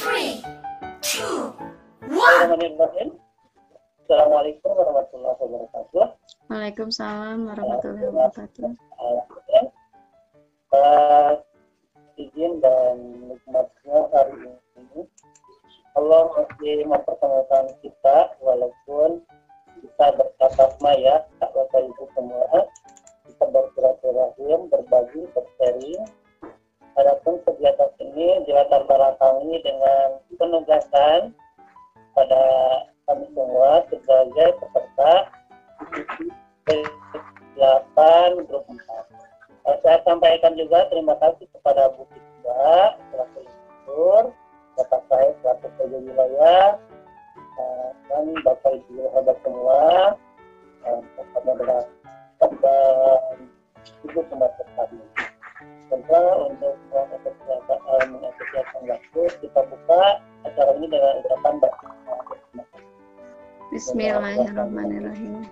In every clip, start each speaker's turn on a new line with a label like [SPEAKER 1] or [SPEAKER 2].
[SPEAKER 1] 3, 2, 1.
[SPEAKER 2] Assalamualaikum warahmatullahi wabarakatuh.
[SPEAKER 3] Waalaikumsalam warahmatullahi wabarakatuh.
[SPEAKER 2] Izin dan nikmatnya hari ini Allah masih mempertemukan kita walaupun kita bertatap maya, Bapak Ibu semua, kita bersilaturahim, berbagi, bersharing. Adapun kegiatan ini dilatar belakangi dengan penugasan pada kami semua sebagai peserta 8 grup 4. Saya sampaikan juga terima kasih kepada Bu Fitria selaku instruktur, Bapak saya selaku PJ wilayah, dan Bapak Ibu hebat semua, kepada Ibu pembaca kami. Tentu untuk mengapresiasi waktu, kita buka acara ini dengan ucapan basmalah.
[SPEAKER 3] Bismillahirrahmanirrahim.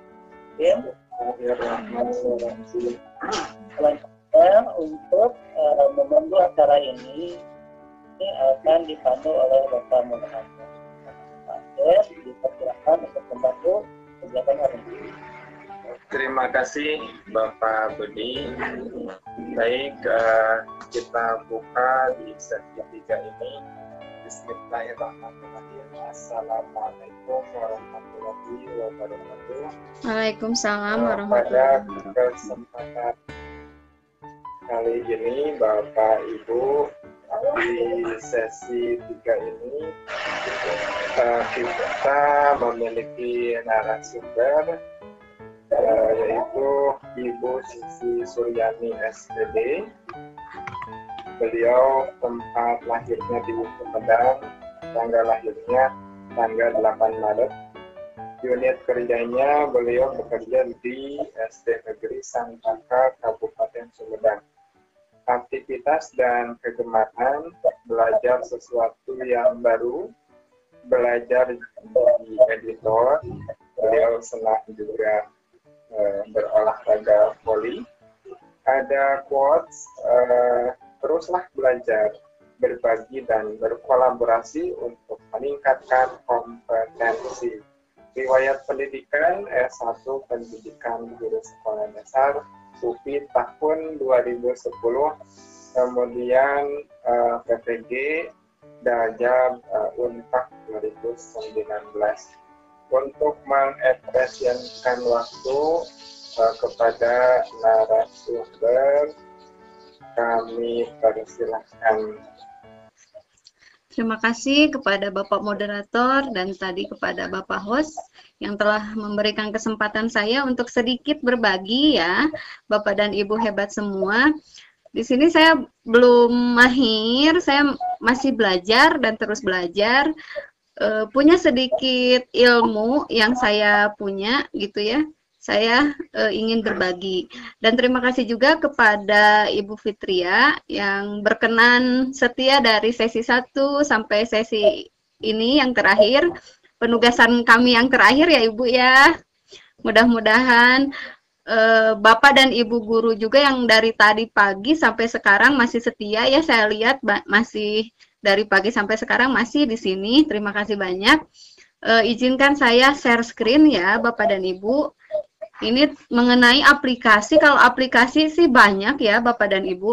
[SPEAKER 2] Selanjutnya untuk memandu acara ini akan dipandu oleh Bapak Moderator. Dipersilakan untuk membantu kegiatan hari ini.
[SPEAKER 4] Terima kasih Bapak Budi. Baik, kita buka di sesi 3 ini. Bismillahirrahmanirrahim. Assalamualaikum warahmatullahi wabarakatuh.
[SPEAKER 3] Waalaikumsalam
[SPEAKER 4] Pada
[SPEAKER 3] warahmatullahi wabarakatuh.
[SPEAKER 4] kesempatan kali ini Bapak Ibu, di sesi 3 ini kita memiliki narasumber yaitu Ibu Sisi Suryani SPD. Beliau tempat lahirnya di Sumedang, tanggal lahirnya tanggal 8 Maret. Unit kerjanya beliau bekerja di SD Negeri Santaka, Kabupaten Sumedang. Aktivitas dan kegemaran belajar sesuatu yang baru, belajar di editor. Beliau senang juga berolahraga voli. Ada quotes, teruslah belajar, berbagi dan berkolaborasi untuk meningkatkan kompetensi. Riwayat pendidikan S1 Pendidikan Guru Sekolah Dasar UPI tahun 2010, kemudian PPG Dajab Unpad 2019. Untuk mengekspresikan waktu kepada narasumber, kami persilahkan.
[SPEAKER 3] Terima kasih kepada Bapak Moderator dan tadi kepada Bapak Host yang telah memberikan kesempatan saya untuk sedikit berbagi ya, Bapak dan Ibu hebat semua. Di sini saya belum mahir, saya masih belajar dan terus belajar. Punya sedikit ilmu yang saya punya gitu ya. Saya ingin berbagi dan terima kasih juga kepada Ibu Fitria yang berkenan setia dari sesi 1 sampai sesi ini yang terakhir, penugasan kami yang terakhir ya Ibu ya. Mudah-mudahan Bapak dan Ibu guru juga yang dari tadi pagi sampai sekarang masih setia ya, saya lihat masih dari pagi sampai sekarang masih di sini. Terima kasih banyak. Izinkan saya share screen ya Bapak dan Ibu. Ini mengenai aplikasi. Kalau aplikasi sih banyak ya Bapak dan Ibu.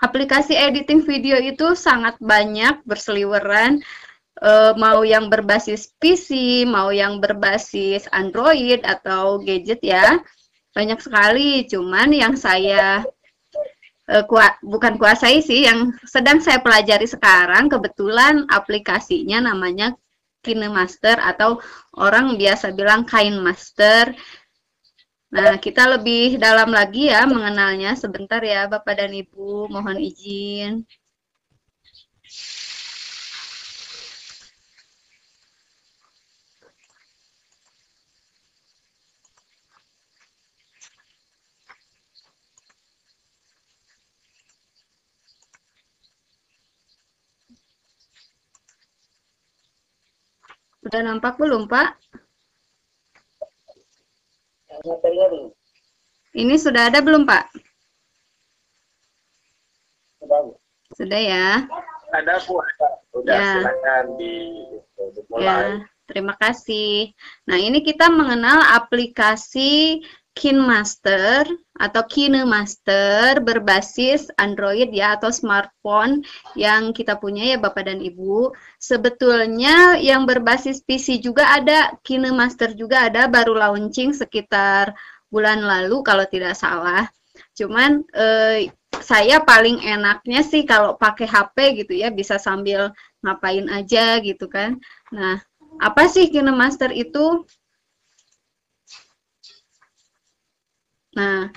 [SPEAKER 3] Aplikasi editing video itu sangat banyak berseliweran. Mau yang berbasis PC, mau yang berbasis Android atau gadget ya. Banyak sekali. Cuman yang saya bukan kuasai sih, yang sedang saya pelajari sekarang kebetulan aplikasinya namanya KineMaster atau orang biasa bilang KineMaster. Nah, kita lebih dalam lagi ya mengenalnya. Sebentar ya Bapak dan Ibu, mohon izin. Sudah nampak belum, Pak? Ini sudah ada belum, Pak? Sudah ya?
[SPEAKER 4] Ada Bu. Udah,
[SPEAKER 3] Ya.
[SPEAKER 4] silakan dimulai.
[SPEAKER 3] Ya, terima kasih. Nah, ini kita mengenal aplikasi KineMaster atau KineMaster berbasis Android ya atau smartphone yang kita punya ya Bapak dan Ibu. Sebetulnya yang berbasis PC juga ada, KineMaster juga ada, baru launching sekitar bulan lalu kalau tidak salah. Cuman saya paling enaknya sih kalau pakai HP gitu ya, bisa sambil ngapain aja gitu kan. Nah, apa sih KineMaster itu? Nah,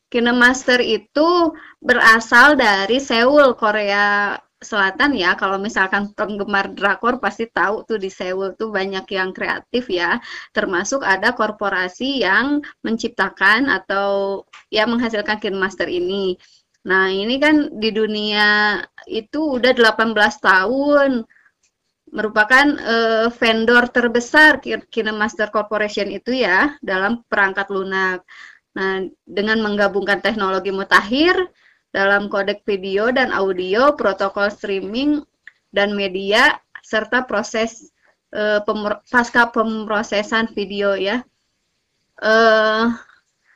[SPEAKER 3] KineMaster itu berasal dari Seoul, Korea Selatan ya. Kalau misalkan penggemar drakor pasti tahu tuh di Seoul tuh banyak yang kreatif ya. Termasuk ada korporasi yang menciptakan atau ya menghasilkan KineMaster ini. Nah, ini kan di dunia itu udah 18 tahun. Merupakan vendor terbesar KineMaster Corporation itu ya dalam perangkat lunak. Nah, dengan menggabungkan teknologi mutakhir dalam kodek video dan audio, protokol streaming dan media, serta proses pasca pemrosesan video ya.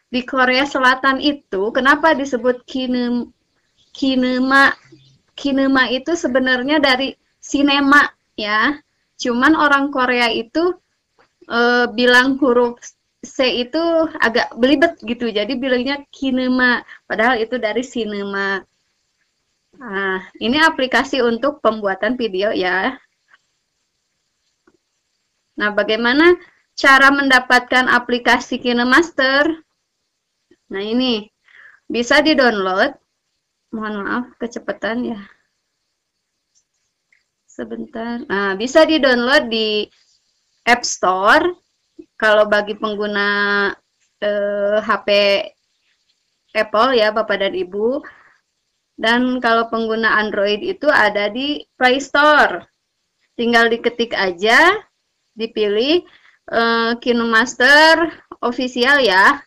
[SPEAKER 3] Di Korea Selatan itu, kenapa disebut kinema? Kinema itu sebenarnya dari sinema ya. Cuman orang Korea itu bilang huruf C itu agak belibet gitu, jadi bilangnya kinema, padahal itu dari sinema. Nah, ini aplikasi untuk pembuatan video ya. Nah, bagaimana cara mendapatkan aplikasi KineMaster? Nah, ini bisa di-download. Mohon maaf, kecepatan ya. Sebentar. Nah, bisa di-download di App Store. Kalau bagi pengguna HP Apple ya Bapak dan Ibu, dan kalau pengguna Android itu ada di Play Store. Tinggal diketik aja, dipilih KineMaster Official ya,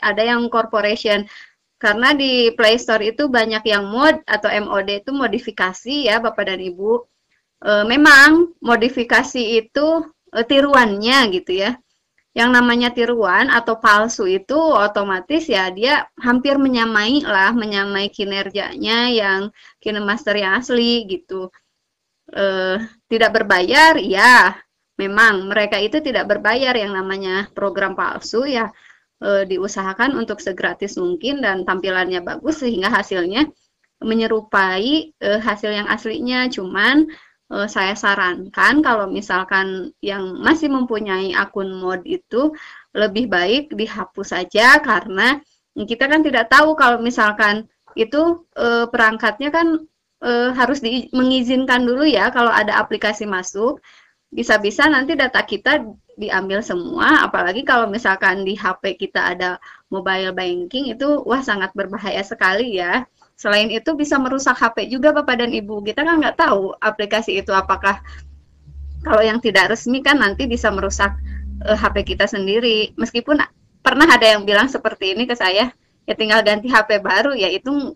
[SPEAKER 3] ada yang Corporation. Karena di Play Store itu banyak yang mod atau MOD itu modifikasi ya Bapak dan Ibu. Memang modifikasi itu tiruannya gitu ya. Yang namanya tiruan atau palsu itu otomatis ya dia hampir menyamai kinerjanya yang KineMaster yang asli gitu. Tidak berbayar ya, memang mereka itu tidak berbayar, yang namanya program palsu ya diusahakan untuk segratis mungkin dan tampilannya bagus sehingga hasilnya menyerupai hasil yang aslinya. Cuman saya sarankan kalau misalkan yang masih mempunyai akun mod itu lebih baik dihapus saja, karena kita kan tidak tahu kalau misalkan itu perangkatnya kan harus mengizinkan dulu ya kalau ada aplikasi masuk. Bisa-bisa nanti data kita diambil semua, apalagi kalau misalkan di HP kita ada mobile banking, itu wah sangat berbahaya sekali ya. Selain itu bisa merusak HP juga Bapak dan Ibu. Kita kan nggak tahu aplikasi itu apakah kalau yang tidak resmi kan nanti bisa merusak HP kita sendiri. Meskipun pernah ada yang bilang seperti ini ke saya, ya tinggal ganti HP baru, ya itu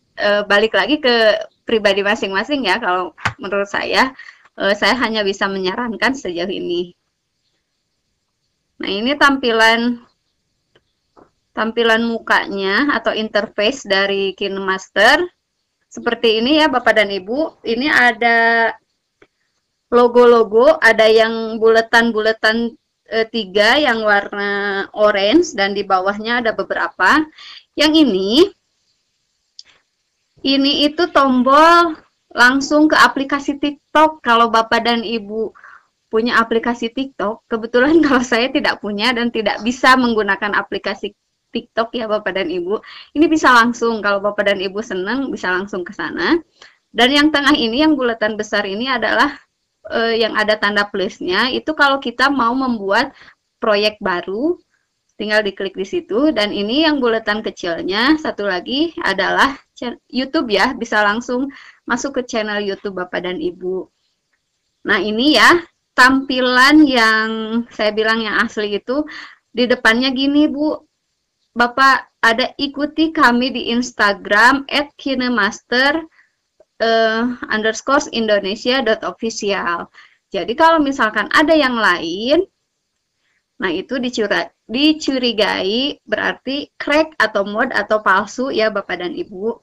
[SPEAKER 3] balik lagi ke pribadi masing-masing ya. Kalau menurut saya hanya bisa menyarankan sejauh ini. Nah, ini tampilan mukanya atau interface dari KineMaster seperti ini ya Bapak dan Ibu. Ini ada logo-logo, ada yang buletan-buletan 3 yang warna orange dan di bawahnya ada beberapa. Yang ini itu tombol langsung ke aplikasi TikTok. Kalau Bapak dan Ibu punya aplikasi TikTok, kebetulan kalau saya tidak punya dan tidak bisa menggunakan aplikasi TikTok ya Bapak dan Ibu, ini bisa langsung, kalau Bapak dan Ibu senang bisa langsung ke sana. Dan yang tengah ini, yang bulatan besar ini adalah yang ada tanda plusnya, itu kalau kita mau membuat proyek baru, tinggal diklik di situ. Dan ini yang bulatan kecilnya, satu lagi adalah YouTube ya, bisa langsung masuk ke channel YouTube Bapak dan Ibu. Nah, ini ya tampilan yang saya bilang yang asli itu. Di depannya gini Bu, Bapak ada ikuti kami di Instagram @KineMaster _Indonesia.official. Jadi kalau misalkan ada yang lain, nah itu dicurigai berarti crack atau mod atau palsu ya Bapak dan Ibu.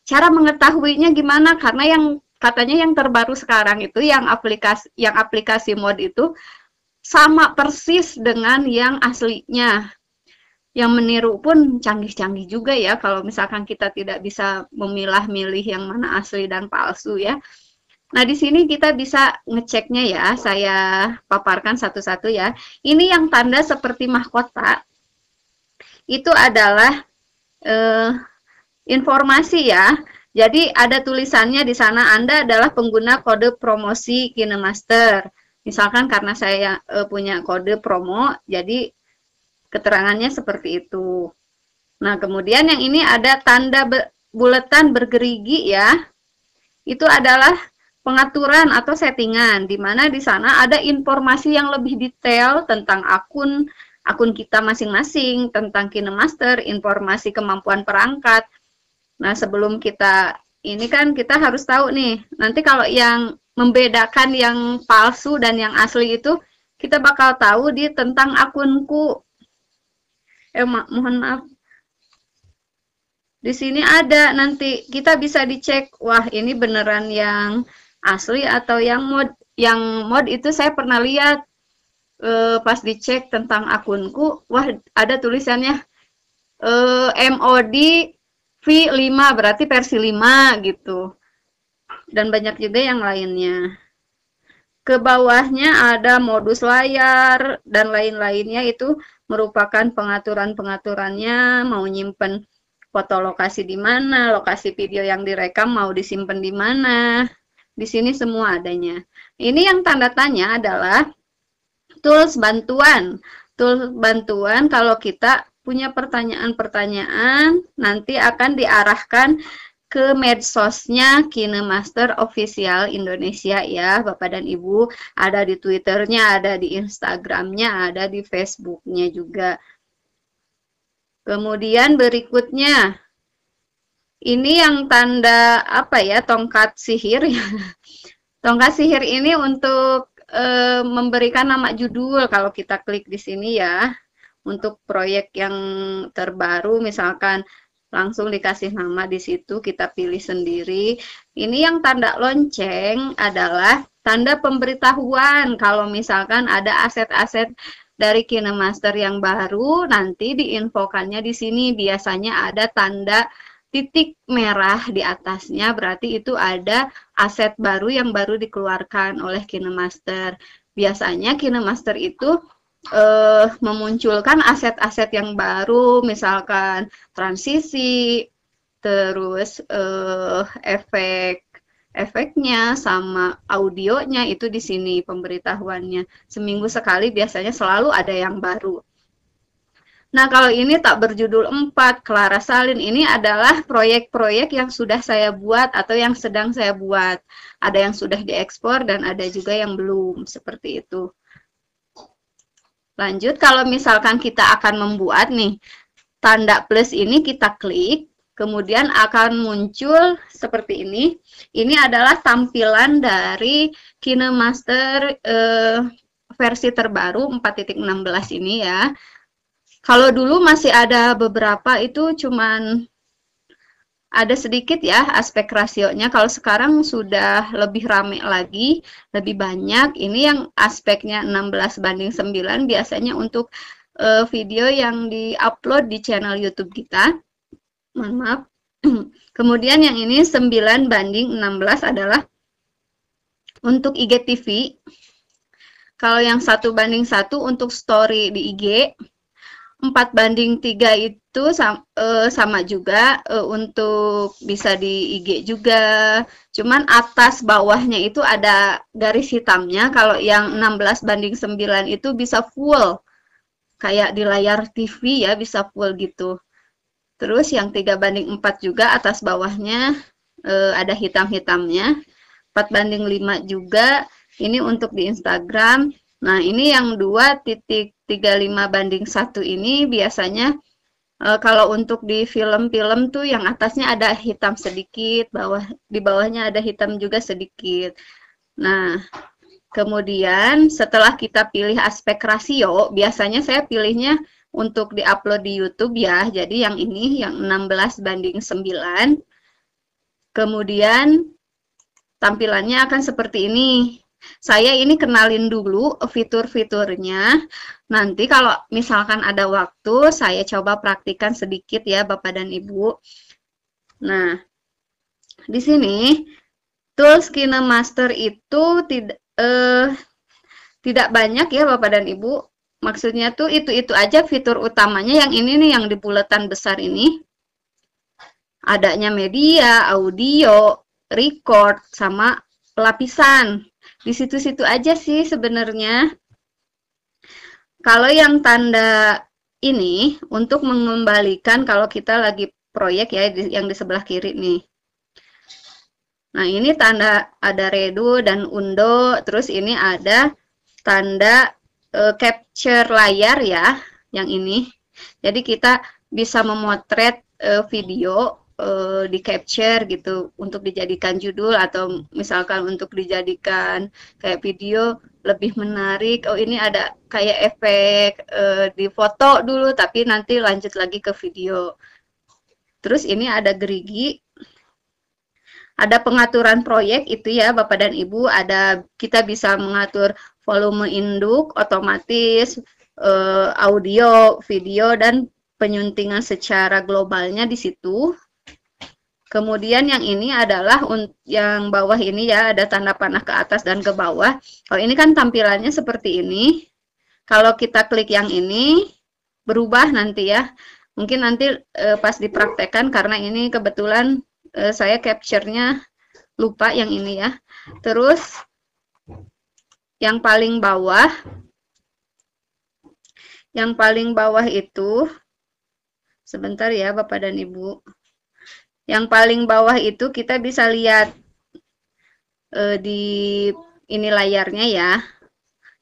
[SPEAKER 3] Cara mengetahuinya gimana? Karena yang katanya yang terbaru sekarang itu yang aplikasi mod itu sama persis dengan yang aslinya. Yang meniru pun canggih-canggih juga ya kalau misalkan kita tidak bisa memilah-milih yang mana asli dan palsu ya. Nah, di sini kita bisa ngeceknya ya, saya paparkan satu-satu ya. Ini yang tanda seperti mahkota, itu adalah informasi ya. Jadi ada tulisannya di sana, Anda adalah pengguna kode promosi KineMaster. Misalkan karena saya punya kode promo, jadi keterangannya seperti itu. Nah, kemudian yang ini ada tanda buletan bergerigi ya. Itu adalah pengaturan atau settingan, di mana di sana ada informasi yang lebih detail tentang akun kita masing-masing, tentang KineMaster, informasi kemampuan perangkat. Nah, sebelum kita ini kan kita harus tahu nih, nanti kalau yang membedakan yang palsu dan yang asli itu kita bakal tahu di tentang akunku. Mohon maaf. Di sini ada nanti kita bisa dicek, wah ini beneran yang asli atau yang mod. Yang mod itu saya pernah lihat pas dicek tentang akunku, wah ada tulisannya MOD V5 berarti versi 5 gitu. Dan banyak juga yang lainnya. Ke bawahnya ada modus layar dan lain-lainnya, itu merupakan pengaturan-pengaturannya, mau nyimpen foto lokasi di mana, lokasi video yang direkam mau disimpan di mana. Di sini semua adanya. Ini yang tanda tanya adalah tools bantuan. Tools bantuan kalau kita punya pertanyaan-pertanyaan nanti akan diarahkan ke medsosnya KineMaster Official Indonesia ya Bapak dan Ibu. Ada di Twitternya, ada di Instagramnya, ada di Facebooknya juga. Kemudian berikutnya, ini yang tanda apa ya, tongkat sihir ya. Tongkat sihir ini untuk memberikan nama judul kalau kita klik di sini ya. Untuk proyek yang terbaru misalkan langsung dikasih nama di situ, kita pilih sendiri. Ini yang tanda lonceng adalah tanda pemberitahuan kalau misalkan ada aset-aset dari KineMaster yang baru, nanti diinfokannya di sini. Biasanya ada tanda titik merah di atasnya, berarti itu ada aset baru yang baru dikeluarkan oleh KineMaster. Biasanya KineMaster itu memunculkan aset-aset yang baru, misalkan transisi, terus efeknya sama audionya itu di sini pemberitahuannya. Seminggu sekali biasanya selalu ada yang baru. Nah, kalau ini tak berjudul 4, Clara Salin, ini adalah proyek-proyek yang sudah saya buat atau yang sedang saya buat. Ada yang sudah diekspor dan ada juga yang belum, seperti itu. Lanjut, kalau misalkan kita akan membuat nih, tanda plus ini kita klik, kemudian akan muncul seperti ini. Ini adalah tampilan dari KineMaster versi terbaru 4.16 ini ya. Kalau dulu masih ada beberapa, itu cuman ada sedikit ya aspek rasionya. Kalau sekarang sudah lebih rame lagi, lebih banyak. Ini yang aspeknya 16:9 biasanya untuk video yang di-upload di channel YouTube kita. Mohon maaf. Kemudian yang ini 9:16 adalah untuk IGTV. Kalau yang 1:1 untuk story di IG. 4:3 itu sama juga untuk bisa di IG juga. Cuman atas bawahnya itu ada garis hitamnya. Kalau yang 16:9 itu bisa full. Kayak di layar TV ya, bisa full gitu. Terus yang 3:4 juga atas bawahnya ada hitam-hitamnya. 4:5 juga. Ini untuk di Instagram. Nah, ini yang 2.35:1 ini biasanya Kalau untuk di film-film tuh yang atasnya ada hitam sedikit, di bawahnya ada hitam juga sedikit. Nah, kemudian setelah kita pilih aspek rasio, biasanya saya pilihnya untuk diupload di YouTube ya. Jadi yang ini yang 16:9. Kemudian tampilannya akan seperti ini. Saya ini kenalin dulu fitur-fiturnya. Nanti kalau misalkan ada waktu, saya coba praktikkan sedikit ya Bapak dan Ibu. Nah, di sini tools KineMaster itu tidak banyak ya Bapak dan Ibu. Maksudnya tuh itu aja fitur utamanya. Yang ini nih yang di buletan besar ini. Adanya media, audio, record, sama lapisan. Di situ-situ aja sih sebenarnya. Kalau yang tanda ini untuk mengembalikan kalau kita lagi proyek ya, yang di sebelah kiri nih. Nah, ini tanda ada redo dan undo, terus ini ada tanda capture layar ya, yang ini. Jadi kita bisa memotret video di capture gitu untuk dijadikan judul atau misalkan untuk dijadikan kayak video lebih menarik. Oh, ini ada kayak efek di foto dulu tapi nanti lanjut lagi ke video. Terus ini ada gerigi. Ada pengaturan proyek itu ya Bapak dan Ibu, kita bisa mengatur volume induk otomatis, audio, video dan penyuntingan secara globalnya di situ. Kemudian yang ini adalah yang bawah ini ya, ada tanda panah ke atas dan ke bawah. Kalau ini kan tampilannya seperti ini. Kalau kita klik yang ini, berubah nanti ya. Mungkin nanti pas dipraktekkan, karena ini kebetulan saya capture-nya lupa yang ini ya. Terus, yang paling bawah itu, sebentar ya Bapak dan Ibu. Yang paling bawah itu kita bisa lihat di ini layarnya ya.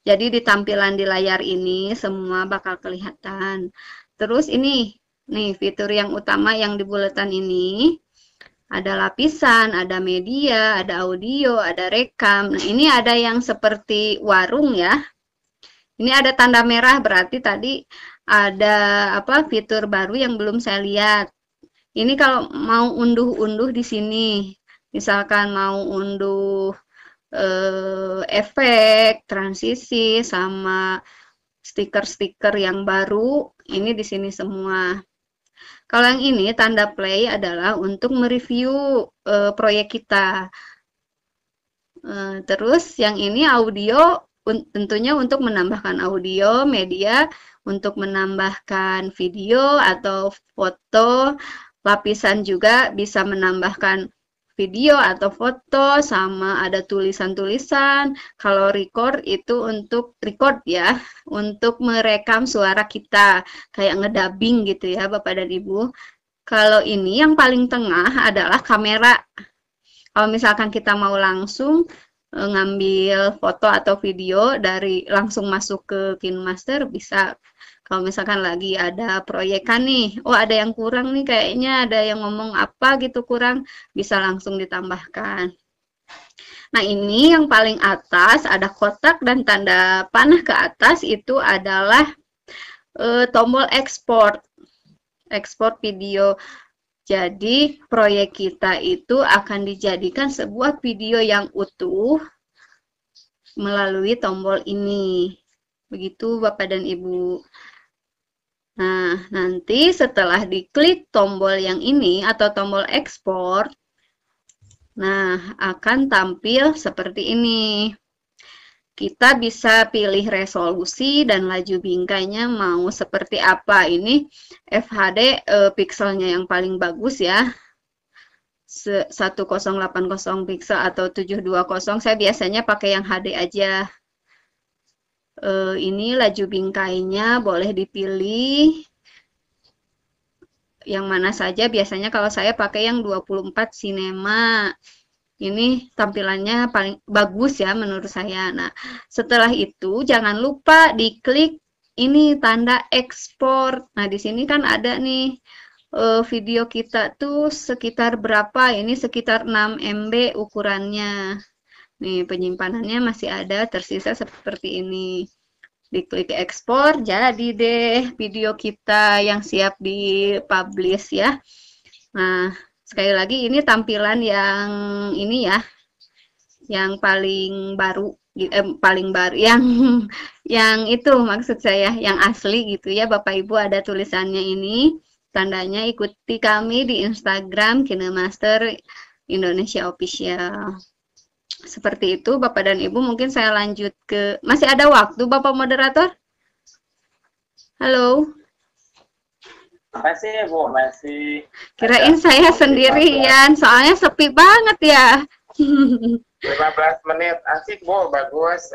[SPEAKER 3] Jadi di tampilan di layar ini semua bakal kelihatan. Terus ini nih fitur yang utama yang di buletan ini. Ada lapisan, ada media, ada audio, ada rekam. Nah, ini ada yang seperti warung ya. Ini ada tanda merah, berarti tadi ada fitur baru yang belum saya lihat. Ini kalau mau unduh-unduh di sini, misalkan mau unduh efek, transisi, sama stiker-stiker yang baru, ini di sini semua. Kalau yang ini, tanda play adalah untuk mereview proyek kita. Terus yang ini audio, tentunya untuk menambahkan audio, media, untuk menambahkan video atau foto. Lapisan juga bisa menambahkan video atau foto, sama ada tulisan-tulisan. Kalau record itu untuk record ya, untuk merekam suara kita, kayak ngedubbing gitu ya Bapak dan Ibu. Kalau ini yang paling tengah adalah kamera. Kalau misalkan kita mau langsung ngambil foto atau video dari langsung masuk ke KineMaster bisa. Kalau misalkan lagi ada proyekan nih, oh ada yang kurang nih kayaknya, ada yang ngomong apa gitu kurang, bisa langsung ditambahkan. Nah, ini yang paling atas ada kotak dan tanda panah ke atas itu adalah tombol ekspor video. Jadi proyek kita itu akan dijadikan sebuah video yang utuh melalui tombol ini. Begitu Bapak dan Ibu. Nah, nanti setelah diklik tombol yang ini atau tombol ekspor, nah akan tampil seperti ini. Kita bisa pilih resolusi dan laju bingkainya mau seperti apa. Ini FHD pixelnya yang paling bagus ya. 1080 pixel atau 720. Saya biasanya pakai yang HD aja. Ini laju bingkainya boleh dipilih yang mana saja. Biasanya kalau saya pakai yang 24 Cinema. Ini tampilannya paling bagus ya menurut saya. Nah, setelah itu jangan lupa diklik ini tanda ekspor. Nah, di sini kan ada nih video kita tuh sekitar berapa? Ini sekitar 6 MB ukurannya. Nih, penyimpanannya masih ada tersisa seperti ini. Diklik ekspor, jadi deh video kita yang siap dipublish ya. Nah, sekali lagi ini tampilan yang ini ya, yang paling baru, yang itu maksud saya, yang asli gitu ya Bapak Ibu, ada tulisannya ini, tandanya ikuti kami di Instagram KineMaster Indonesia Official. Seperti itu Bapak dan Ibu, mungkin saya lanjut ke, masih ada waktu Bapak moderator? Halo?
[SPEAKER 4] Masih Bu, masih.
[SPEAKER 3] Kirain saya sendirian, soalnya sepi banget ya.
[SPEAKER 4] 15 menit, asik Bu, bagus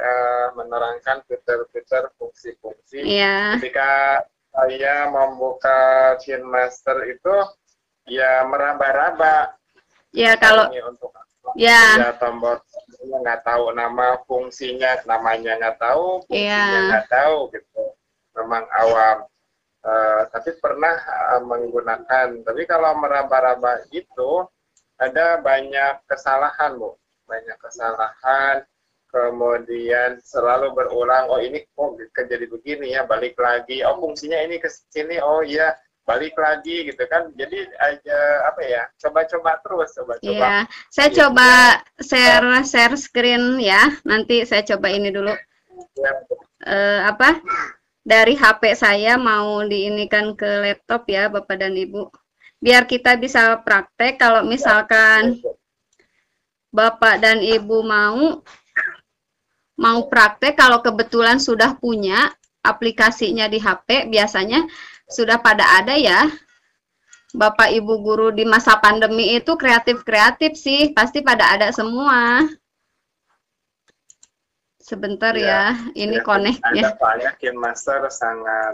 [SPEAKER 4] menerangkan fitur-fitur fungsi-fungsi.
[SPEAKER 3] Iya.
[SPEAKER 4] Ketika saya membuka KineMaster itu, ya meraba-raba.
[SPEAKER 3] Ya kalau
[SPEAKER 4] untuk
[SPEAKER 3] ya
[SPEAKER 4] tombol nggak tahu nama fungsinya, namanya nggak tahu, fungsinya
[SPEAKER 3] Iya.
[SPEAKER 4] nggak tahu gitu. Memang awam. Tapi pernah menggunakan. Tapi kalau meraba-raba itu ada banyak kesalahan Bu, banyak kesalahan. Kemudian selalu berulang. Oh ini kok jadi begini ya, balik lagi. Oh fungsinya ini ke sini. Oh iya, balik lagi gitu kan. Jadi aja apa ya? Coba-coba terus, coba-coba.
[SPEAKER 3] Iya, saya coba share screen ya. Nanti saya coba ini dulu. Apa? Dari HP saya mau diinikan ke laptop ya Bapak dan Ibu. Biar kita bisa praktek, kalau misalkan Bapak dan Ibu mau praktek, kalau kebetulan sudah punya aplikasinya di HP, biasanya sudah pada ada ya. Bapak Ibu guru di masa pandemi itu kreatif-kreatif sih, pasti pada ada semua. Sebentar ya, ini connect-nya.
[SPEAKER 4] Ada banyak KineMaster sangat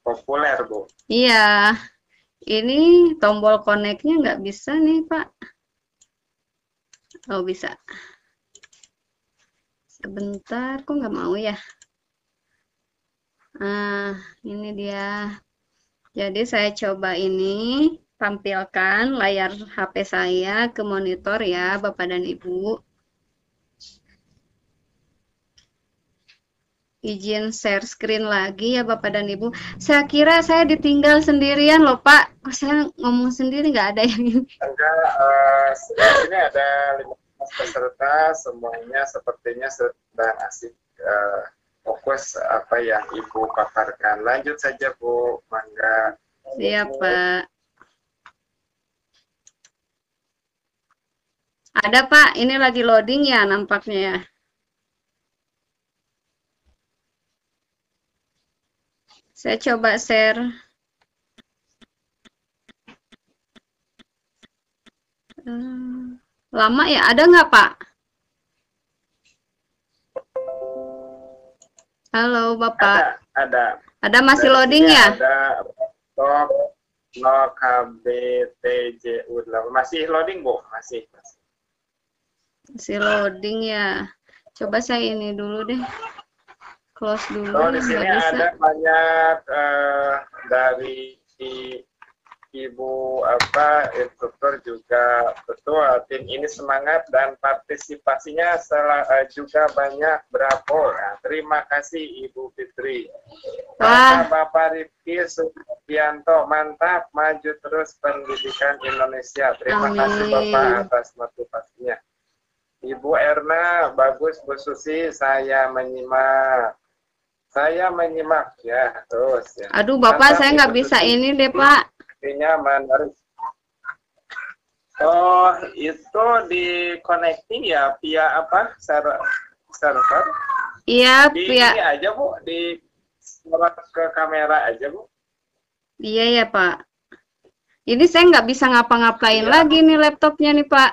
[SPEAKER 4] populer Bu.
[SPEAKER 3] Iya, ini tombol connect-nya nggak bisa nih Pak. Oh bisa. Sebentar, kok nggak mau ya? Nah, ini dia. Jadi saya coba ini, tampilkan layar HP saya ke monitor ya Bapak dan Ibu. Izin share screen lagi ya Bapak dan Ibu. Saya kira saya ditinggal sendirian loh Pak. Kok saya ngomong sendiri nggak ada yang ini?
[SPEAKER 4] Enggak, ini ada 15 peserta, semuanya sepertinya sedang asik fokus apa yang Ibu paparkan. Lanjut saja Bu, mangga.
[SPEAKER 3] Siap Pak. Ada Pak, ini lagi loading ya nampaknya ya. Saya coba share. Lama ya? Ada nggak Pak? Halo Bapak.
[SPEAKER 4] Ada.
[SPEAKER 3] Ada masih loading ya?
[SPEAKER 4] Ada top no KBTJU. Masih loading Bu? Masih.
[SPEAKER 3] Masih loading ya. Coba saya ini dulu deh. Close dulu.
[SPEAKER 4] Oh, di sini ada banyak dari Ibu instruktur juga, betul tim ini semangat dan partisipasinya juga banyak. Bravo. Nah, terima kasih Ibu Fitri. Bapak Rifki Supianto, mantap, maju terus pendidikan Indonesia. Terima kasih Bapak atas motivasinya. Ibu Erna, bagus Bu Susi, saya menyimak ya terus ya.
[SPEAKER 3] Aduh Bapak, saya nggak bisa ini deh Pak.
[SPEAKER 4] Artinya menarik. Oh itu di connecting ya via apa server?
[SPEAKER 3] Iya
[SPEAKER 4] via. Ini aja Bu, di ke kamera aja Bu.
[SPEAKER 3] Iya ya Pak. Ini saya nggak bisa ngapa-ngapain lagi nih laptopnya nih Pak.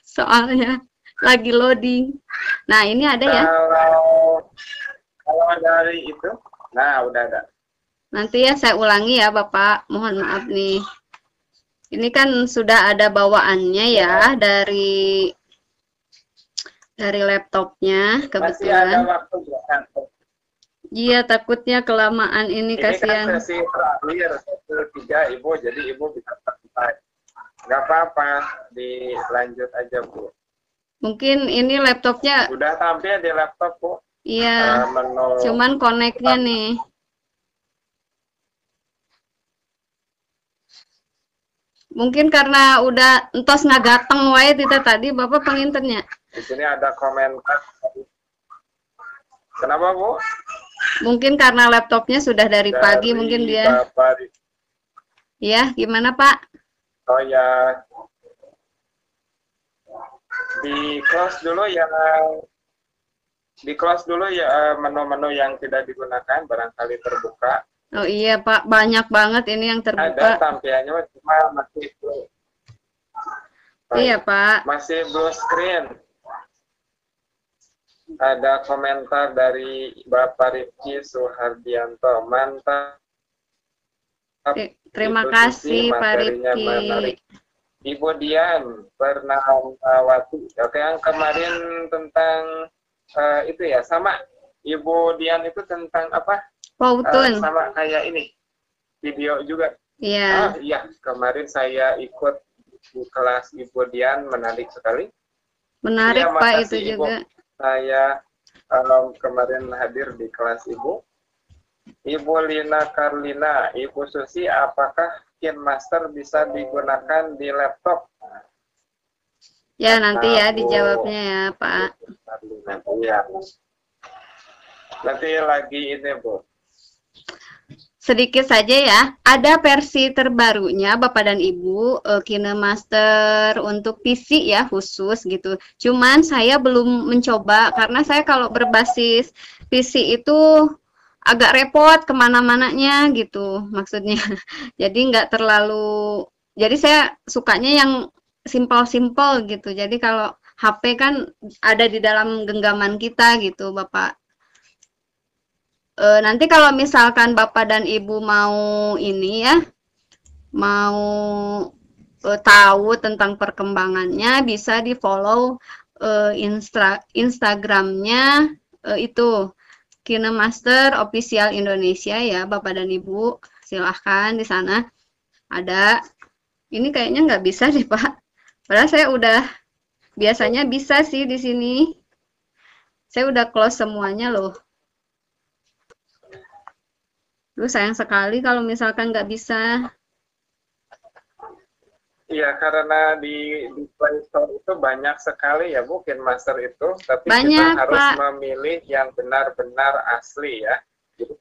[SPEAKER 3] Soalnya lagi loading. Nah ini ada ya.
[SPEAKER 4] Kalau dari itu, nah udah ada.
[SPEAKER 3] Nanti ya saya ulangi ya Bapak, mohon maaf nih. Ini kan sudah ada bawaannya ya dari laptopnya kebetulan.
[SPEAKER 4] Masih ada waktu
[SPEAKER 3] Iya, takutnya kelamaan ini
[SPEAKER 4] Ini kan
[SPEAKER 3] kasihan.
[SPEAKER 4] sesi terakhir, sesi 3 Ibu, jadi Ibu bisa santai. Nggak apa-apa, dilanjut aja Bu.
[SPEAKER 3] Mungkin ini laptopnya,
[SPEAKER 4] Udah tampil di laptop Bu,
[SPEAKER 3] iya,
[SPEAKER 4] menu.
[SPEAKER 3] cuman koneknya nih. Mungkin karena udah entos ngagateng wae tita tadi Bapak pengintennya.
[SPEAKER 4] Di sini ada komentar. Kenapa Bu?
[SPEAKER 3] Mungkin karena laptopnya sudah dari pagi mungkin dia.
[SPEAKER 4] Bapak.
[SPEAKER 3] Ya, gimana Pak?
[SPEAKER 4] Oh ya, di close dulu ya menu-menu yang tidak digunakan barangkali terbuka.
[SPEAKER 3] Oh iya Pak, banyak banget ini yang
[SPEAKER 4] Ada
[SPEAKER 3] terbuka.
[SPEAKER 4] tampilannya cuma masih blue.
[SPEAKER 3] Iya Pak.
[SPEAKER 4] Masih blue screen. Ada komentar dari Bapak Rifki Suhardianto, mantap.
[SPEAKER 3] Terima
[SPEAKER 4] Ibu
[SPEAKER 3] kasih
[SPEAKER 4] Susi,
[SPEAKER 3] Pak
[SPEAKER 4] materinya
[SPEAKER 3] Rifki.
[SPEAKER 4] menarik. Ibu Dian Pernahawati, oke yang kemarin tentang itu ya sama. Ibu Dian itu tentang apa?
[SPEAKER 3] Pautun.
[SPEAKER 4] Sama kayak ini video juga.
[SPEAKER 3] Iya.
[SPEAKER 4] Iya, kemarin saya ikut di kelas Ibu Dian, menarik sekali.
[SPEAKER 3] Menarik
[SPEAKER 4] Ya,
[SPEAKER 3] Pak
[SPEAKER 4] makasih,
[SPEAKER 3] itu
[SPEAKER 4] Ibu.
[SPEAKER 3] juga.
[SPEAKER 4] Saya kemarin hadir di kelas Ibu. Ibu Lina Karlina, Ibu Susi, apakah KineMaster bisa digunakan di laptop?
[SPEAKER 3] Ya nanti ya dijawabnya ya Pak.
[SPEAKER 4] Iya. Nanti lagi ini Bu.
[SPEAKER 3] Sedikit saja ya, ada versi terbarunya Bapak dan Ibu, KineMaster untuk PC ya khusus gitu. Cuman saya belum mencoba karena saya kalau berbasis PC itu agak repot kemana-mananya gitu maksudnya. Jadi nggak terlalu, jadi saya sukanya yang simpel-simpel gitu. Jadi kalau HP kan ada di dalam genggaman kita gitu Bapak. Nanti kalau misalkan Bapak dan Ibu mau ini ya, mau tahu tentang perkembangannya, bisa di follow Instagramnya itu KineMaster Official Indonesia ya Bapak dan Ibu, silahkan di sana ada. Ini kayaknya nggak bisa deh Pak, padahal saya udah biasanya bisa sih di sini, saya udah close semuanya loh. Lu sayang sekali kalau misalkan nggak bisa.
[SPEAKER 4] Iya, karena di Play Store itu banyak sekali ya Bu, KineMaster itu, tapi
[SPEAKER 3] Banyak,
[SPEAKER 4] kita harus
[SPEAKER 3] Pak.
[SPEAKER 4] memilih yang benar-benar asli ya. Jadi,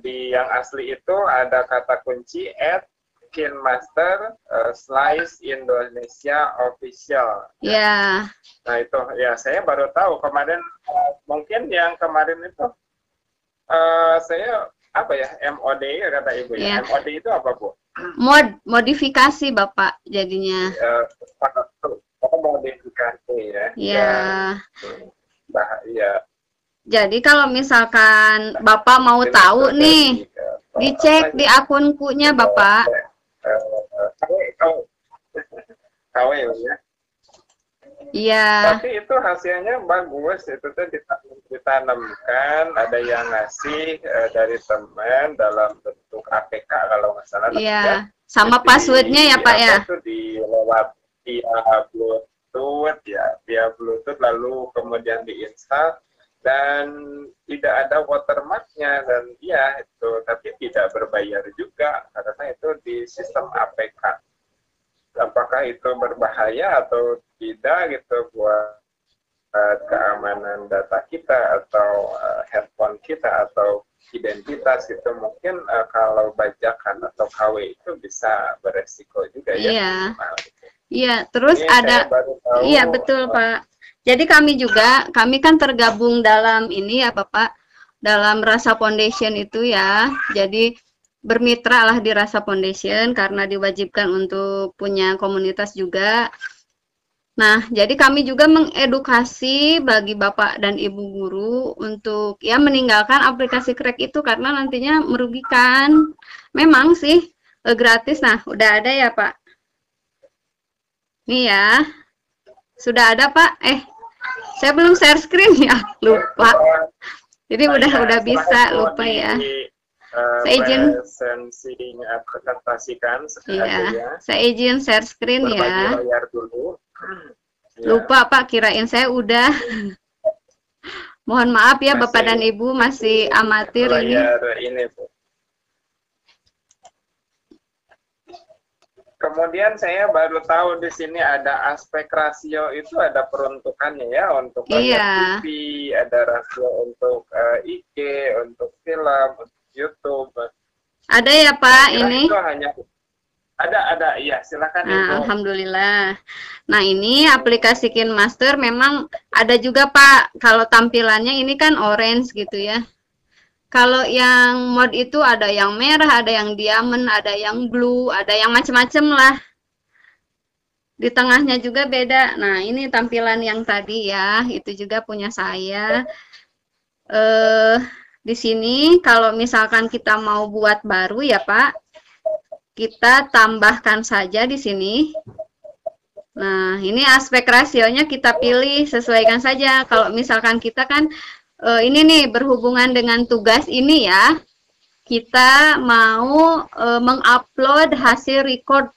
[SPEAKER 4] di yang asli itu ada kata kunci @KineMaster Slice Indonesia Official.
[SPEAKER 3] Ya,
[SPEAKER 4] Nah itu ya saya baru tahu kemarin, mungkin yang kemarin itu saya apa ya, MOD ya kata Ibu ya.
[SPEAKER 3] Ya.
[SPEAKER 4] MOD itu apa Bu?
[SPEAKER 3] modifikasi Bapak jadinya.
[SPEAKER 4] Modifikasi ya.
[SPEAKER 3] Ya.
[SPEAKER 4] Bahaya.
[SPEAKER 3] Jadi kalau misalkan Bapak mau tahu nih, dicek di akun kunya Bapak.
[SPEAKER 4] KW ya.
[SPEAKER 3] Iya.
[SPEAKER 4] Tapi itu hasilnya bagus, itu tuh ditanamkan, ada yang ngasih dari teman dalam bentuk APK kalau nggak salah.
[SPEAKER 3] Iya. Sama passwordnya ya Pak ya.
[SPEAKER 4] Itu dilewat via Bluetooth ya, via Bluetooth lalu kemudian diinstal dan tidak ada watermarknya dan ya itu, tapi tidak berbayar juga karena itu di sistem APK. Apakah itu berbahaya atau tidak gitu buat keamanan data kita atau handphone kita atau identitas itu mungkin kalau bajakan atau KW itu bisa beresiko juga ya.
[SPEAKER 3] Iya. Iya, terus
[SPEAKER 4] Ini
[SPEAKER 3] ada,
[SPEAKER 4] saya baru tahu,
[SPEAKER 3] iya betul Pak. Jadi kami kan tergabung dalam ini ya Bapak, dalam Rasa Foundation itu ya. Jadi bermitra lah di Rasa Foundation karena diwajibkan untuk punya komunitas juga. Nah, jadi kami juga mengedukasi bagi Bapak dan Ibu guru untuk ya meninggalkan aplikasi Crack itu karena nantinya merugikan. Memang sih gratis. Nah, udah ada ya Pak? Nih ya. Sudah ada Pak? Saya belum share screen ya, lupa. Jadi udah bisa, lupa ya. Saya izin
[SPEAKER 4] presentasinya presentasikan
[SPEAKER 3] ya. Saya izin share screen
[SPEAKER 4] berbagi
[SPEAKER 3] ya.
[SPEAKER 4] layar dulu.
[SPEAKER 3] Lupa Pak, kirain saya udah. Mohon maaf ya Bapak dan Ibu, masih amatir
[SPEAKER 4] layar ini Bu. Kemudian saya baru tahu di sini ada aspek rasio itu ada peruntukannya ya untuk layar TV, ada rasio untuk IG, untuk film, untuk YouTube.
[SPEAKER 3] Ada ya Pak ini?
[SPEAKER 4] Itu hanya ada, iya silakan.
[SPEAKER 3] Nah, alhamdulillah. Nah ini aplikasi KineMaster memang ada juga Pak. Kalau tampilannya ini kan orange gitu ya. Kalau yang mode itu ada yang merah, ada yang diamond, ada yang blue, ada yang macam-macam lah. Di tengahnya juga beda. Nah, ini tampilan yang tadi ya, itu juga punya saya. Di sini kalau misalkan kita mau buat baru ya Pak, kita tambahkan saja di sini. Nah, ini aspek rasionya kita pilih, sesuaikan saja. Kalau misalkan kita kan ini nih berhubungan dengan tugas ini ya, kita mau mengupload hasil record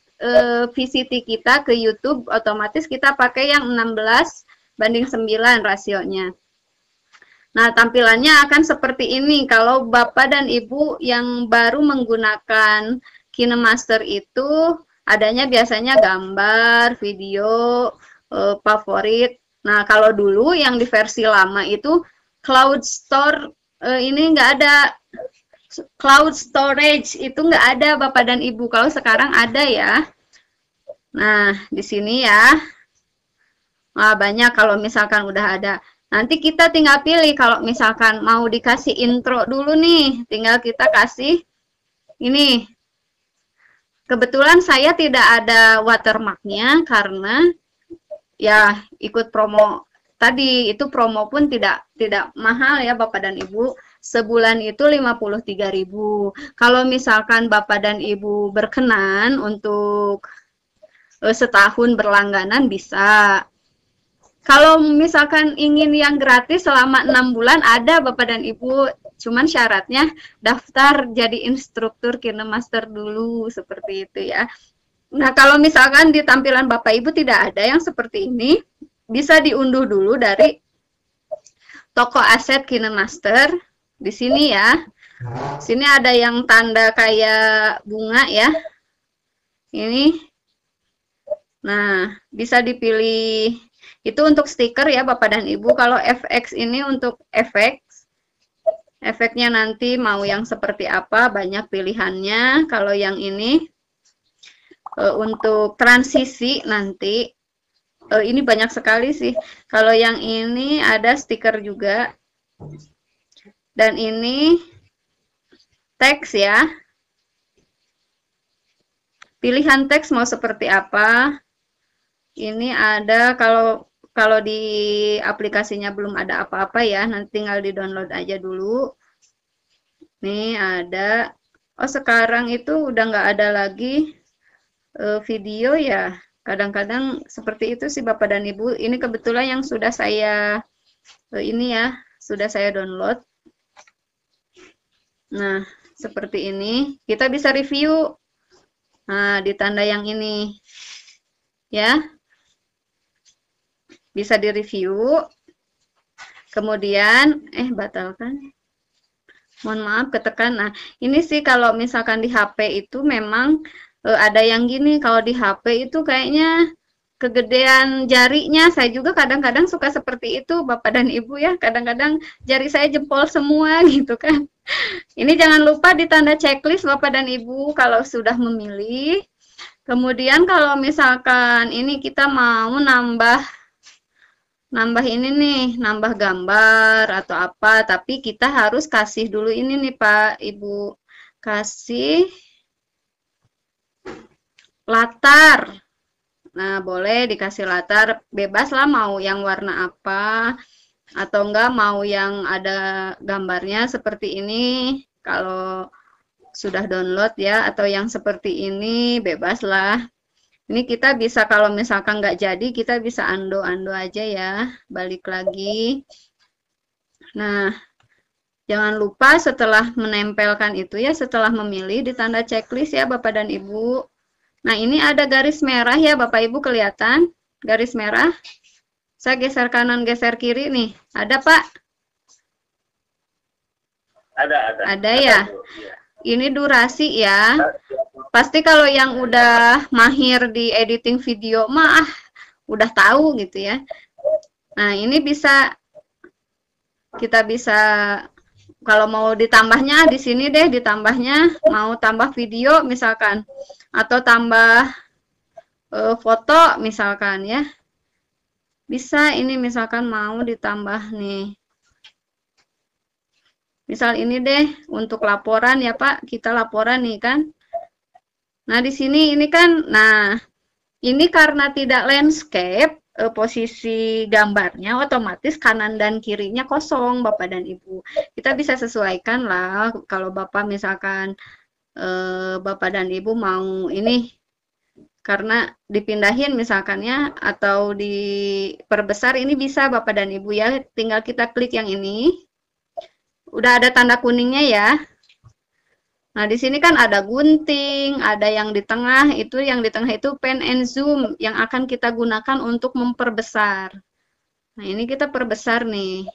[SPEAKER 3] VCT kita ke YouTube, otomatis kita pakai yang 16:9 rasionya. Nah, tampilannya akan seperti ini. Kalau Bapak dan Ibu yang baru menggunakan KineMaster itu adanya biasanya gambar, video, favorit. Nah, kalau dulu yang di versi lama itu Cloud Store ini nggak ada, Cloud Storage itu nggak ada Bapak dan Ibu. Kalau sekarang ada ya. Nah di sini ya, nah, banyak kalau misalkan udah ada. Nanti kita tinggal pilih kalau misalkan mau dikasih intro dulu nih, tinggal kita kasih ini. Kebetulan saya tidak ada watermarknya karena ya ikut promo. Tadi itu promo pun tidak mahal ya Bapak dan Ibu. Sebulan itu 53.000. Kalau misalkan Bapak dan Ibu berkenan untuk setahun berlangganan bisa. Kalau misalkan ingin yang gratis selama 6 bulan ada Bapak dan Ibu. Cuman syaratnya daftar jadi instruktur KineMaster dulu seperti itu ya. Nah, kalau misalkan di tampilan Bapak Ibu tidak ada yang seperti ini, bisa diunduh dulu dari toko aset KineMaster. Di sini ya. Sini ada yang tanda kayak bunga ya. Ini. Nah, bisa dipilih. Itu untuk stiker ya Bapak dan Ibu. Kalau FX ini untuk efek. Efeknya nanti mau yang seperti apa, banyak pilihannya. Kalau yang ini untuk transisi nanti ini banyak sekali sih. Kalau yang ini ada stiker juga. Dan ini teks ya. Pilihan teks mau seperti apa. Ini ada kalau di aplikasinya belum ada apa-apa ya. Nanti tinggal di-download aja dulu. Nih ada. Oh sekarang itu udah nggak ada lagi video ya. Kadang-kadang seperti itu sih Bapak dan Ibu. Ini kebetulan yang sudah saya ini ya, sudah saya download. Nah, seperti ini. Kita bisa review. Nah, di tanda yang ini. Ya. Bisa di-review. Kemudian batalkan. Mohon maaf ketekan. Nah, ini sih kalau misalkan di HP itu memang ada yang gini, kalau di HP itu kayaknya kegedean jarinya. Saya juga kadang-kadang suka seperti itu Bapak dan Ibu ya. Kadang-kadang jari saya jempol semua gitu kan. Ini jangan lupa di tanda checklist Bapak dan Ibu kalau sudah memilih. Kemudian kalau misalkan ini kita mau nambah ini nih, nambah gambar atau apa, tapi kita harus kasih dulu ini nih Pak Ibu. Kasih latar. Nah, boleh dikasih latar, bebas lah mau yang warna apa, atau enggak mau yang ada gambarnya seperti ini, kalau sudah download ya, atau yang seperti ini, bebas lah. Ini kita bisa, kalau misalkan nggak jadi, kita bisa undo aja ya, balik lagi. Nah, Jangan lupa setelah menempelkan itu ya, setelah memilih di tanda checklist ya Bapak dan Ibu. Nah, ini ada garis merah ya Bapak Ibu, kelihatan garis merah. Saya geser kanan, geser kiri nih. Ada Pak? Ada ya. Ini durasi ya. Pasti kalau yang udah mahir di editing video mah udah tahu gitu ya. Nah, ini kita bisa kalau mau ditambahnya di sini deh, ditambahnya mau tambah video misalkan atau tambah foto misalkan ya. Bisa ini misalkan mau ditambah nih. Misal ini deh untuk laporan ya Pak, kita laporan nih kan. Nah, di sini ini kan, nah ini karena tidak landscape, posisi gambarnya otomatis kanan dan kirinya kosong Bapak dan Ibu. Kita bisa sesuaikan lah kalau Bapak misalkan Bapak dan Ibu mau ini karena dipindahin misalkan ya atau diperbesar, ini bisa Bapak dan Ibu ya, tinggal kita klik yang ini. Udah ada tanda kuningnya ya. Nah, di sini kan ada gunting, ada yang di tengah, itu yang di tengah itu pen and zoom yang akan kita gunakan untuk memperbesar. Nah, ini kita perbesar nih.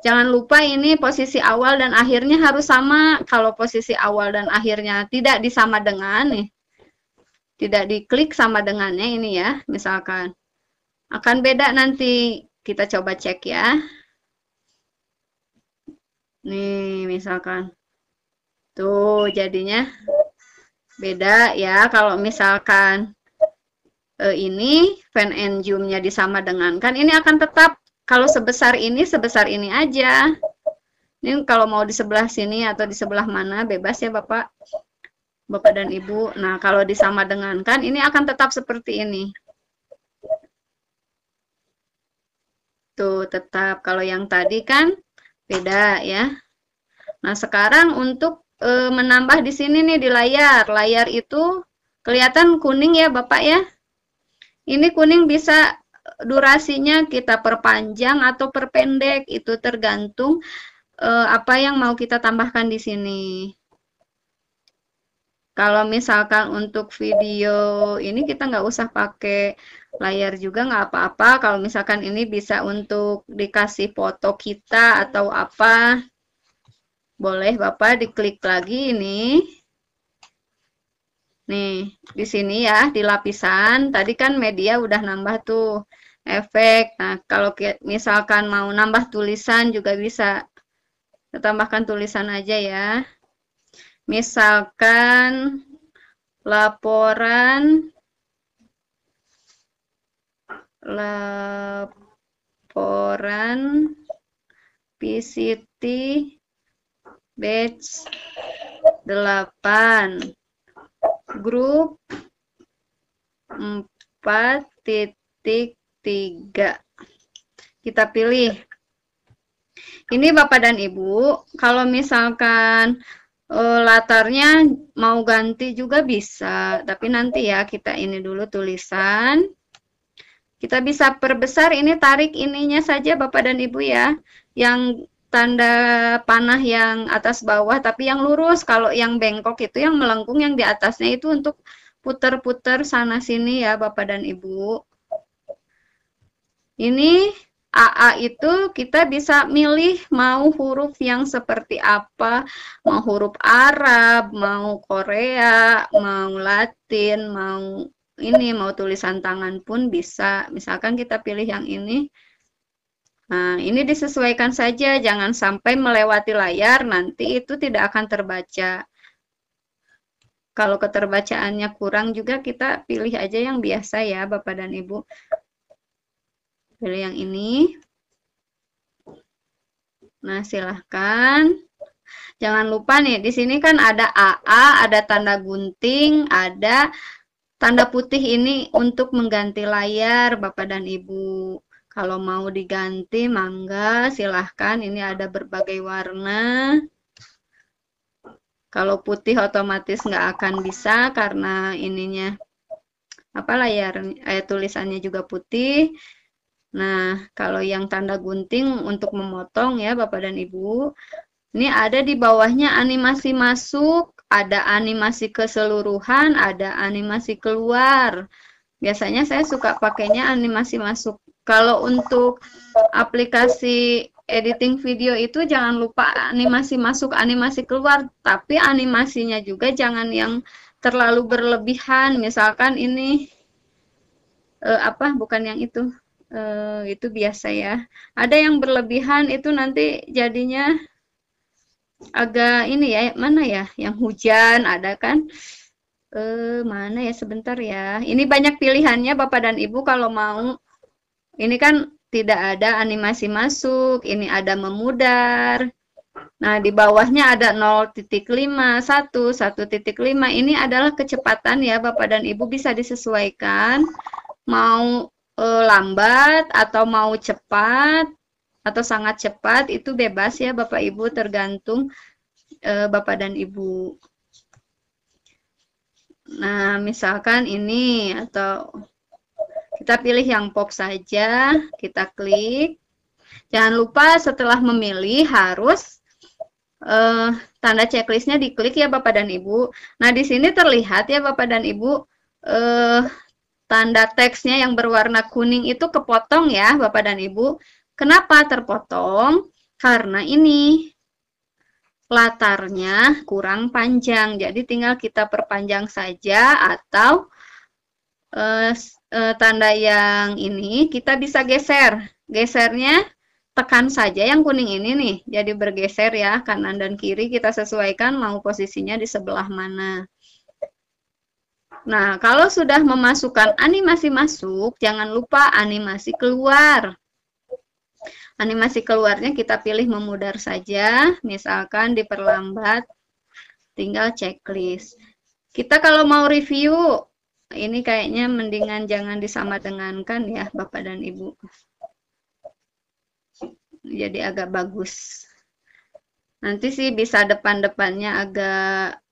[SPEAKER 3] Jangan lupa ini posisi awal dan akhirnya harus sama. Kalau posisi awal dan akhirnya tidak disama dengan nih, tidak diklik sama dengannya ini ya, misalkan. Akan beda nanti. Kita coba cek ya. Nih, misalkan. Tuh, jadinya beda ya. Kalau misalkan ini fan and zoom-nya disama dengan kan, ini akan tetap kalau sebesar ini aja. Ini kalau mau di sebelah sini atau di sebelah mana, bebas ya Bapak dan Ibu. Nah, kalau disama dengan kan, ini akan tetap seperti ini. Tuh, tetap. Kalau yang tadi kan beda ya. Nah, sekarang untuk menambah di sini nih di layar. Layar itu kelihatan kuning ya Bapak ya. Ini kuning bisa durasinya kita perpanjang atau perpendek. Itu tergantung apa yang mau kita tambahkan di sini. Kalau misalkan untuk video ini kita nggak usah pakai layar juga nggak apa-apa. Kalau misalkan ini bisa untuk dikasih foto kita atau apa, boleh Bapak diklik lagi ini. Nih, di sini ya, di lapisan. Tadi kan media udah nambah tuh efek. Nah, kalau misalkan mau nambah tulisan juga bisa. Kita tambahkan tulisan aja ya. Misalkan laporan PCT batch 8 grup 4.3. Kita pilih. Ini Bapak dan Ibu, kalau misalkan latarnya mau ganti juga bisa, tapi nanti ya kita ini dulu tulisan. Kita bisa perbesar, ini tarik ininya saja Bapak dan Ibu ya, yang tanda panah yang atas bawah tapi yang lurus. Kalau yang bengkok itu yang melengkung yang di atasnya itu untuk putar-putar sana sini ya Bapak dan Ibu. Ini AA itu kita bisa milih mau huruf yang seperti apa, mau huruf Arab, mau Korea, mau Latin, mau tulisan tangan pun bisa. Misalkan kita pilih yang ini. Nah, ini disesuaikan saja, jangan sampai melewati layar, nanti itu tidak akan terbaca. Kalau keterbacaannya kurang juga kita pilih aja yang biasa ya Bapak dan Ibu. Pilih yang ini. Nah, silahkan. Jangan lupa nih, di sini kan ada AA, ada tanda gunting, ada tanda putih ini untuk mengganti layar Bapak dan Ibu. Kalau mau diganti, mangga, silahkan. Ini ada berbagai warna. Kalau putih otomatis nggak akan bisa karena ininya tulisannya juga putih. Nah, kalau yang tanda gunting untuk memotong ya Bapak dan Ibu, Ini ada di bawahnya animasi masuk, ada animasi keseluruhan, ada animasi keluar. Biasanya saya suka pakainya animasi masuk. Kalau untuk aplikasi editing video itu jangan lupa animasi masuk, animasi keluar, tapi animasinya juga jangan yang terlalu berlebihan. Misalkan ini bukan yang itu biasa ya. Ada yang berlebihan itu nanti jadinya agak ini ya, mana ya? Yang hujan ada kan? Mana ya, sebentar ya. Ini banyak pilihannya Bapak dan Ibu kalau mau. Ini kan tidak ada animasi masuk, ini ada memudar. Nah, di bawahnya ada 0.5, 1.5. Ini adalah kecepatan ya Bapak dan Ibu, bisa disesuaikan. Mau lambat atau mau cepat atau sangat cepat, itu bebas ya Bapak Ibu, tergantung Bapak dan Ibu. Nah, misalkan ini, atau kita pilih yang pop saja, kita klik. Jangan lupa setelah memilih harus tanda checklistnya diklik ya Bapak dan Ibu. Nah, di sini terlihat ya Bapak dan Ibu, tanda teksnya yang berwarna kuning itu kepotong ya Bapak dan Ibu. Kenapa terpotong? Karena ini latarnya kurang panjang, jadi tinggal kita perpanjang saja, atau tanda yang ini kita bisa geser. Gesernya tekan saja yang kuning ini nih, jadi bergeser ya, kanan dan kiri kita sesuaikan mau posisinya di sebelah mana. Nah, kalau sudah memasukkan animasi masuk, jangan lupa animasi keluar. Animasi keluarnya kita pilih memudar saja, misalkan diperlambat, tinggal checklist. Kita kalau mau review, ini kayaknya mendingan jangan disamadengankan ya Bapak dan Ibu. Jadi agak bagus. Nanti sih bisa depan-depannya agak,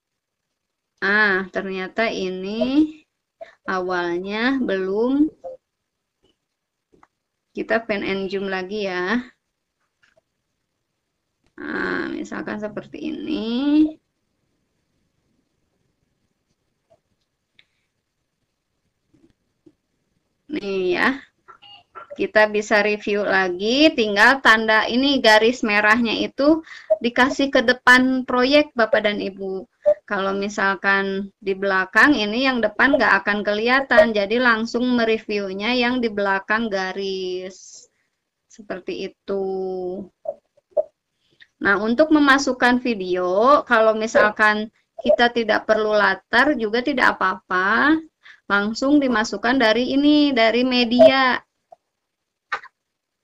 [SPEAKER 3] ternyata ini awalnya belum. Kita pen and zoom lagi ya. Nah, misalkan seperti ini. Nih ya. Kita bisa review lagi, tinggal tanda ini garis merahnya itu dikasih ke depan proyek Bapak dan Ibu. Kalau misalkan di belakang, ini yang depan nggak akan kelihatan, jadi langsung mereviewnya yang di belakang garis. Seperti itu. Nah, untuk memasukkan video, kalau misalkan kita tidak perlu latar juga tidak apa-apa, langsung dimasukkan dari ini, dari media.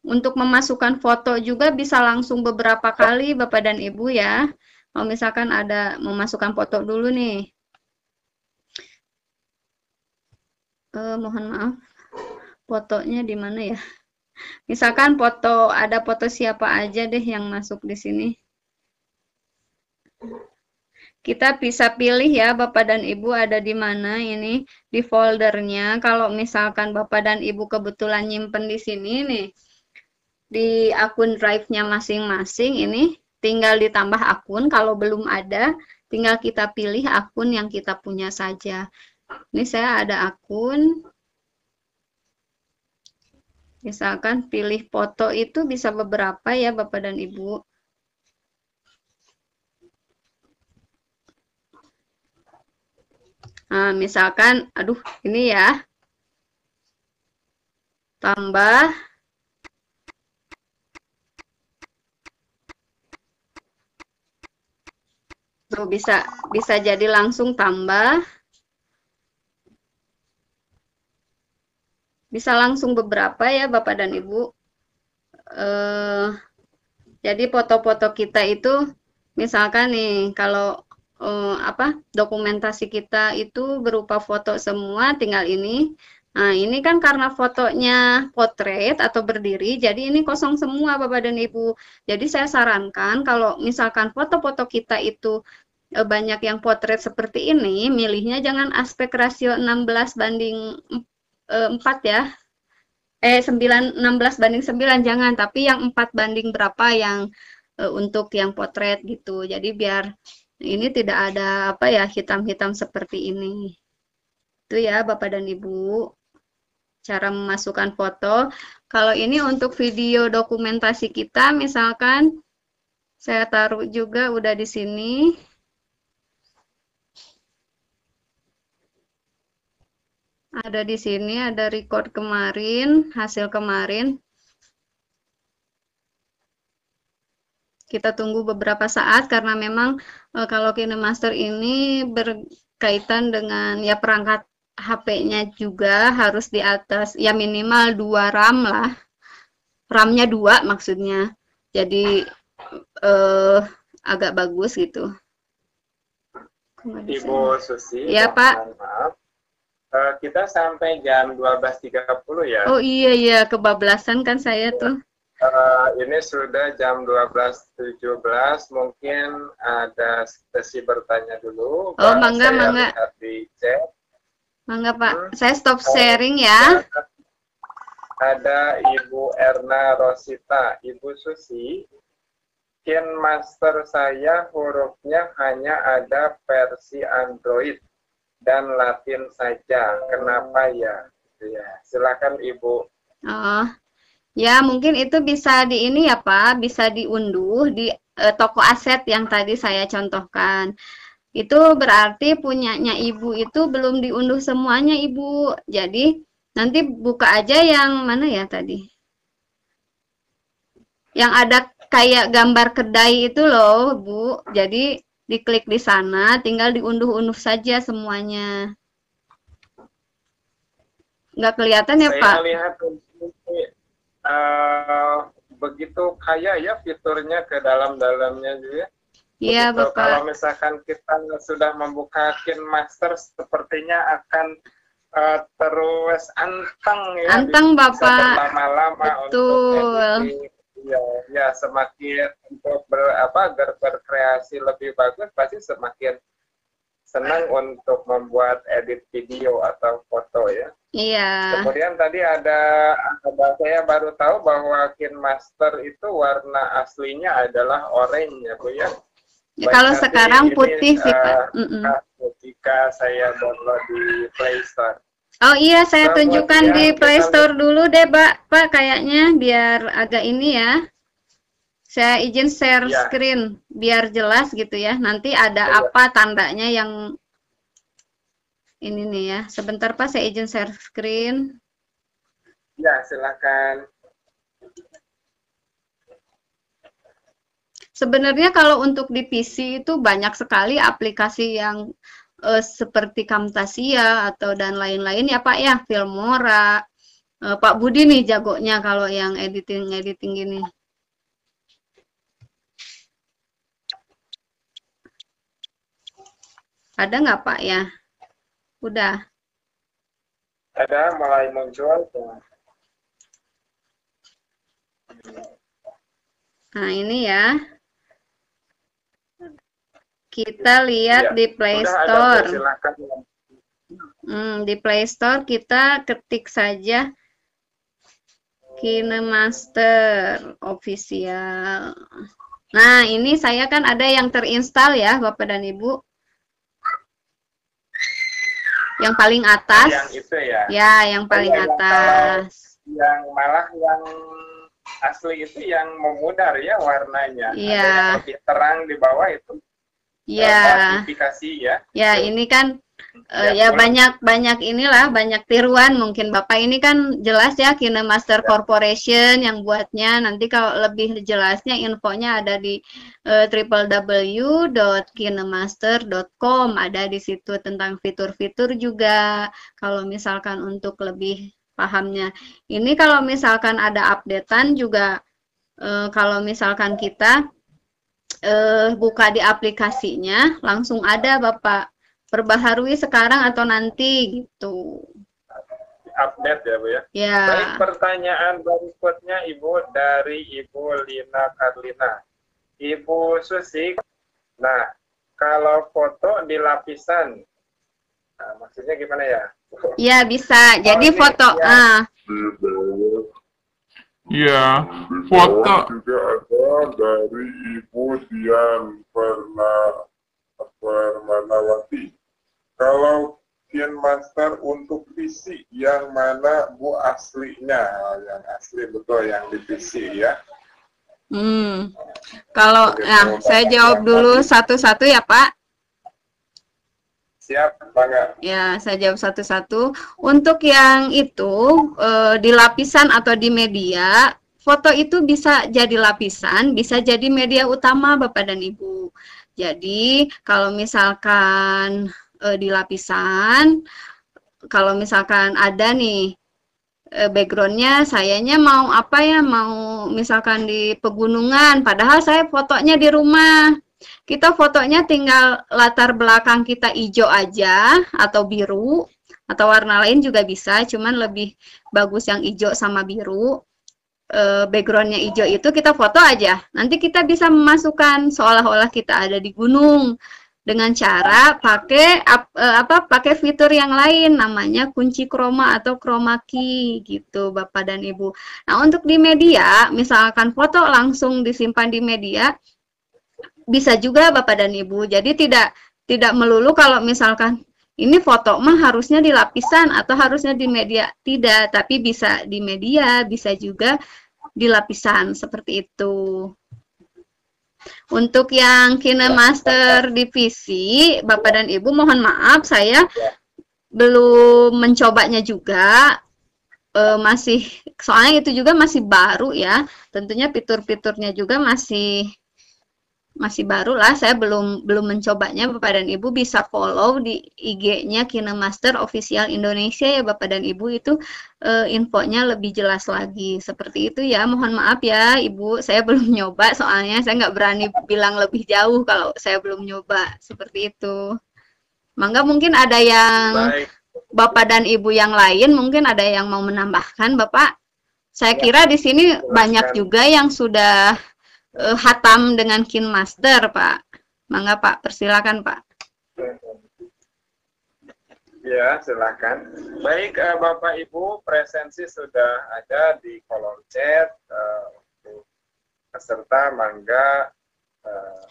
[SPEAKER 3] Untuk memasukkan foto juga bisa langsung beberapa kali Bapak dan Ibu ya. Kalau misalkan ada memasukkan foto dulu nih. Mohon maaf, fotonya di mana ya? Misalkan foto, ada foto siapa aja deh yang masuk di sini. Kita bisa pilih ya Bapak dan Ibu ada di mana ini di foldernya. Kalau misalkan Bapak dan Ibu kebetulan nyimpen di sini nih, di akun drive-nya masing-masing, ini tinggal ditambah akun. Kalau belum ada, tinggal kita pilih akun yang kita punya saja. Ini saya ada akun. Misalkan pilih foto itu bisa beberapa ya Bapak dan Ibu. Nah, misalkan, aduh ini ya. Tambah. Tuh bisa jadi langsung tambah. Bisa langsung beberapa ya Bapak dan Ibu. Jadi foto-foto kita itu misalkan nih kalau dokumentasi kita itu berupa foto semua, tinggal ini. Nah, ini kan karena fotonya potret atau berdiri, jadi ini kosong semua Bapak dan Ibu. Jadi saya sarankan kalau misalkan foto-foto kita itu banyak yang potret seperti ini, milihnya jangan aspek rasio 16:4 ya. 16:9 jangan, tapi yang 4 banding berapa yang untuk yang potret gitu. Jadi biar ini tidak ada apa ya hitam-hitam seperti ini. Itu ya Bapak dan Ibu. Cara memasukkan foto. Kalau ini untuk video dokumentasi kita, misalkan saya taruh juga udah di sini. Ada di sini, ada record kemarin, hasil kemarin. Kita tunggu beberapa saat karena memang kalau KineMaster ini berkaitan dengan ya perangkat HP-nya juga harus di atas ya minimal 2 RAM lah. RAM-nya 2 maksudnya. Jadi agak bagus gitu.
[SPEAKER 4] Ibu Susi,
[SPEAKER 3] ya Pak.
[SPEAKER 4] Maaf. Kita sampai jam 12.30 ya.
[SPEAKER 3] Oh iya, kebablasan kan saya tuh.
[SPEAKER 4] Ini sudah jam 12.17, mungkin ada sesi bertanya dulu.
[SPEAKER 3] Oh, mangga.
[SPEAKER 4] Di chat.
[SPEAKER 3] Mangga Pak, saya stop sharing ya.
[SPEAKER 4] Ada Ibu Erna Rosita, Ibu Susi. KineMaster saya hurufnya hanya ada versi Android dan Latin saja. Kenapa ya? Ya, silakan Ibu.
[SPEAKER 3] Oh, ya mungkin itu bisa di ini ya Pak, bisa diunduh di toko aset yang tadi saya contohkan. Itu berarti punyanya Ibu itu belum diunduh semuanya Ibu. Jadi nanti buka aja yang mana ya tadi? Yang ada kayak gambar kedai itu loh Bu. Jadi diklik di sana, tinggal diunduh-unduh saja semuanya. Nggak kelihatan ya, Pak?
[SPEAKER 4] Saya lihat begitu kaya ya fiturnya ke dalam-dalamnya juga.
[SPEAKER 3] Iya, Bapak.
[SPEAKER 4] Kalau misalkan kita sudah membuka KineMaster, sepertinya akan terus anteng ya.
[SPEAKER 3] Anteng, Bapak.
[SPEAKER 4] Lama-lama
[SPEAKER 3] betul.
[SPEAKER 4] Untuk ya semakin untuk berkreasi lebih bagus, pasti semakin senang untuk membuat edit video atau foto ya.
[SPEAKER 3] Iya.
[SPEAKER 4] Kemudian tadi saya baru tahu bahwa KineMaster itu warna aslinya adalah orange ya Bu ya.
[SPEAKER 3] Ya, kalau sekarang putih sih Pak.
[SPEAKER 4] Ketika saya download di Play Store.
[SPEAKER 3] Oh iya, saya tunjukkan di Play Store dulu deh, Pak, kayaknya biar agak ini ya. Saya izin share screen biar jelas gitu ya. Nanti ada apa tandanya yang ini nih ya. Sebentar Pak, saya izin share screen.
[SPEAKER 4] Ya, silakan.
[SPEAKER 3] Sebenarnya kalau untuk di PC itu banyak sekali aplikasi yang seperti Camtasia atau dan lain-lain ya Pak ya, Filmora. Pak Budi nih jagonya kalau yang editing gini. Ada nggak Pak ya? Udah.
[SPEAKER 4] Ada mulai muncul.
[SPEAKER 3] Nah ini ya. Kita lihat di Play Store. Di Play Store kita ketik saja KineMaster Official. Nah, ini saya kan ada yang terinstall ya, Bapak dan Ibu. Yang paling atas.
[SPEAKER 4] Yang itu ya.
[SPEAKER 3] Ya, yang paling atas.
[SPEAKER 4] Yang malah yang asli itu yang memudar ya warnanya.
[SPEAKER 3] Iya.
[SPEAKER 4] Lebih terang di bawah itu.
[SPEAKER 3] Ya.
[SPEAKER 4] Ya.
[SPEAKER 3] Ya, ini kan ya banyak inilah, banyak tiruan mungkin Bapak ini kan jelas ya KineMaster Corporation yang buatnya. Nanti kalau lebih jelasnya infonya ada di www.kinemaster.com, ada di situ tentang fitur-fitur juga. Kalau misalkan untuk lebih pahamnya. Ini kalau misalkan ada updatean juga kalau misalkan kita buka di aplikasinya langsung ada Bapak, perbaharui sekarang atau nanti gitu.
[SPEAKER 4] Update ya Bu ya.
[SPEAKER 3] Ya.
[SPEAKER 4] Baik, pertanyaan berikutnya Ibu dari Ibu Lina Karlina. Ibu Susi, nah kalau foto di lapisan, nah, maksudnya gimana ya?
[SPEAKER 3] Ya bisa, jadi foto.
[SPEAKER 4] Ya.
[SPEAKER 5] Iya, foto.
[SPEAKER 4] Juga ada
[SPEAKER 5] dari Ibu Dian Permanawati. Kalau KineMaster untuk PC yang mana Bu aslinya? Yang asli betul yang di PC ya.
[SPEAKER 3] Kalau ya, saya jawab dulu satu-satu ya Pak.
[SPEAKER 4] Siap, Bangga.
[SPEAKER 3] Ya, saya jawab satu-satu. Untuk yang itu di lapisan atau di media, foto itu bisa jadi lapisan, bisa jadi media utama Bapak dan Ibu. Jadi, kalau misalkan di lapisan, kalau misalkan ada nih backgroundnya, sayanya mau apa ya, mau misalkan di pegunungan, padahal saya fotonya di rumah. Kita fotonya tinggal latar belakang kita hijau aja atau biru atau warna lain juga bisa, cuman lebih bagus yang hijau sama biru. Backgroundnya hijau itu kita foto aja. Nanti kita bisa memasukkan seolah-olah kita ada di gunung dengan cara pakai pakai fitur yang lain namanya kunci chroma atau chroma key gitu Bapak dan Ibu. Nah, untuk di media, misalkan foto langsung disimpan di media bisa juga Bapak dan Ibu. Jadi tidak melulu kalau misalkan ini foto mah harusnya di lapisan atau harusnya di media. Tidak, tapi bisa di media, bisa juga di lapisan seperti itu. Untuk yang KineMaster divisi, Bapak dan Ibu mohon maaf saya belum mencobanya juga. Masih soalnya itu juga masih baru ya. Tentunya fitur-fiturnya juga masih baru lah, saya belum mencobanya. Bapak dan Ibu bisa follow di IG-nya KineMaster Official Indonesia ya Bapak dan Ibu, itu infonya lebih jelas lagi seperti itu ya. Mohon maaf ya Ibu, saya belum nyoba soalnya saya nggak berani bilang lebih jauh kalau saya belum nyoba seperti itu. Mangga mungkin ada yang
[SPEAKER 4] Baik.
[SPEAKER 3] Bapak dan Ibu yang lain mungkin ada yang mau menambahkan Bapak. Saya kira di sini banyak juga yang sudah hatam dengan KineMaster, Pak. Mangga, Pak. Persilakan, Pak.
[SPEAKER 4] Ya, silakan. Baik, Bapak Ibu, presensi sudah ada di kolom chat. Untuk peserta, mangga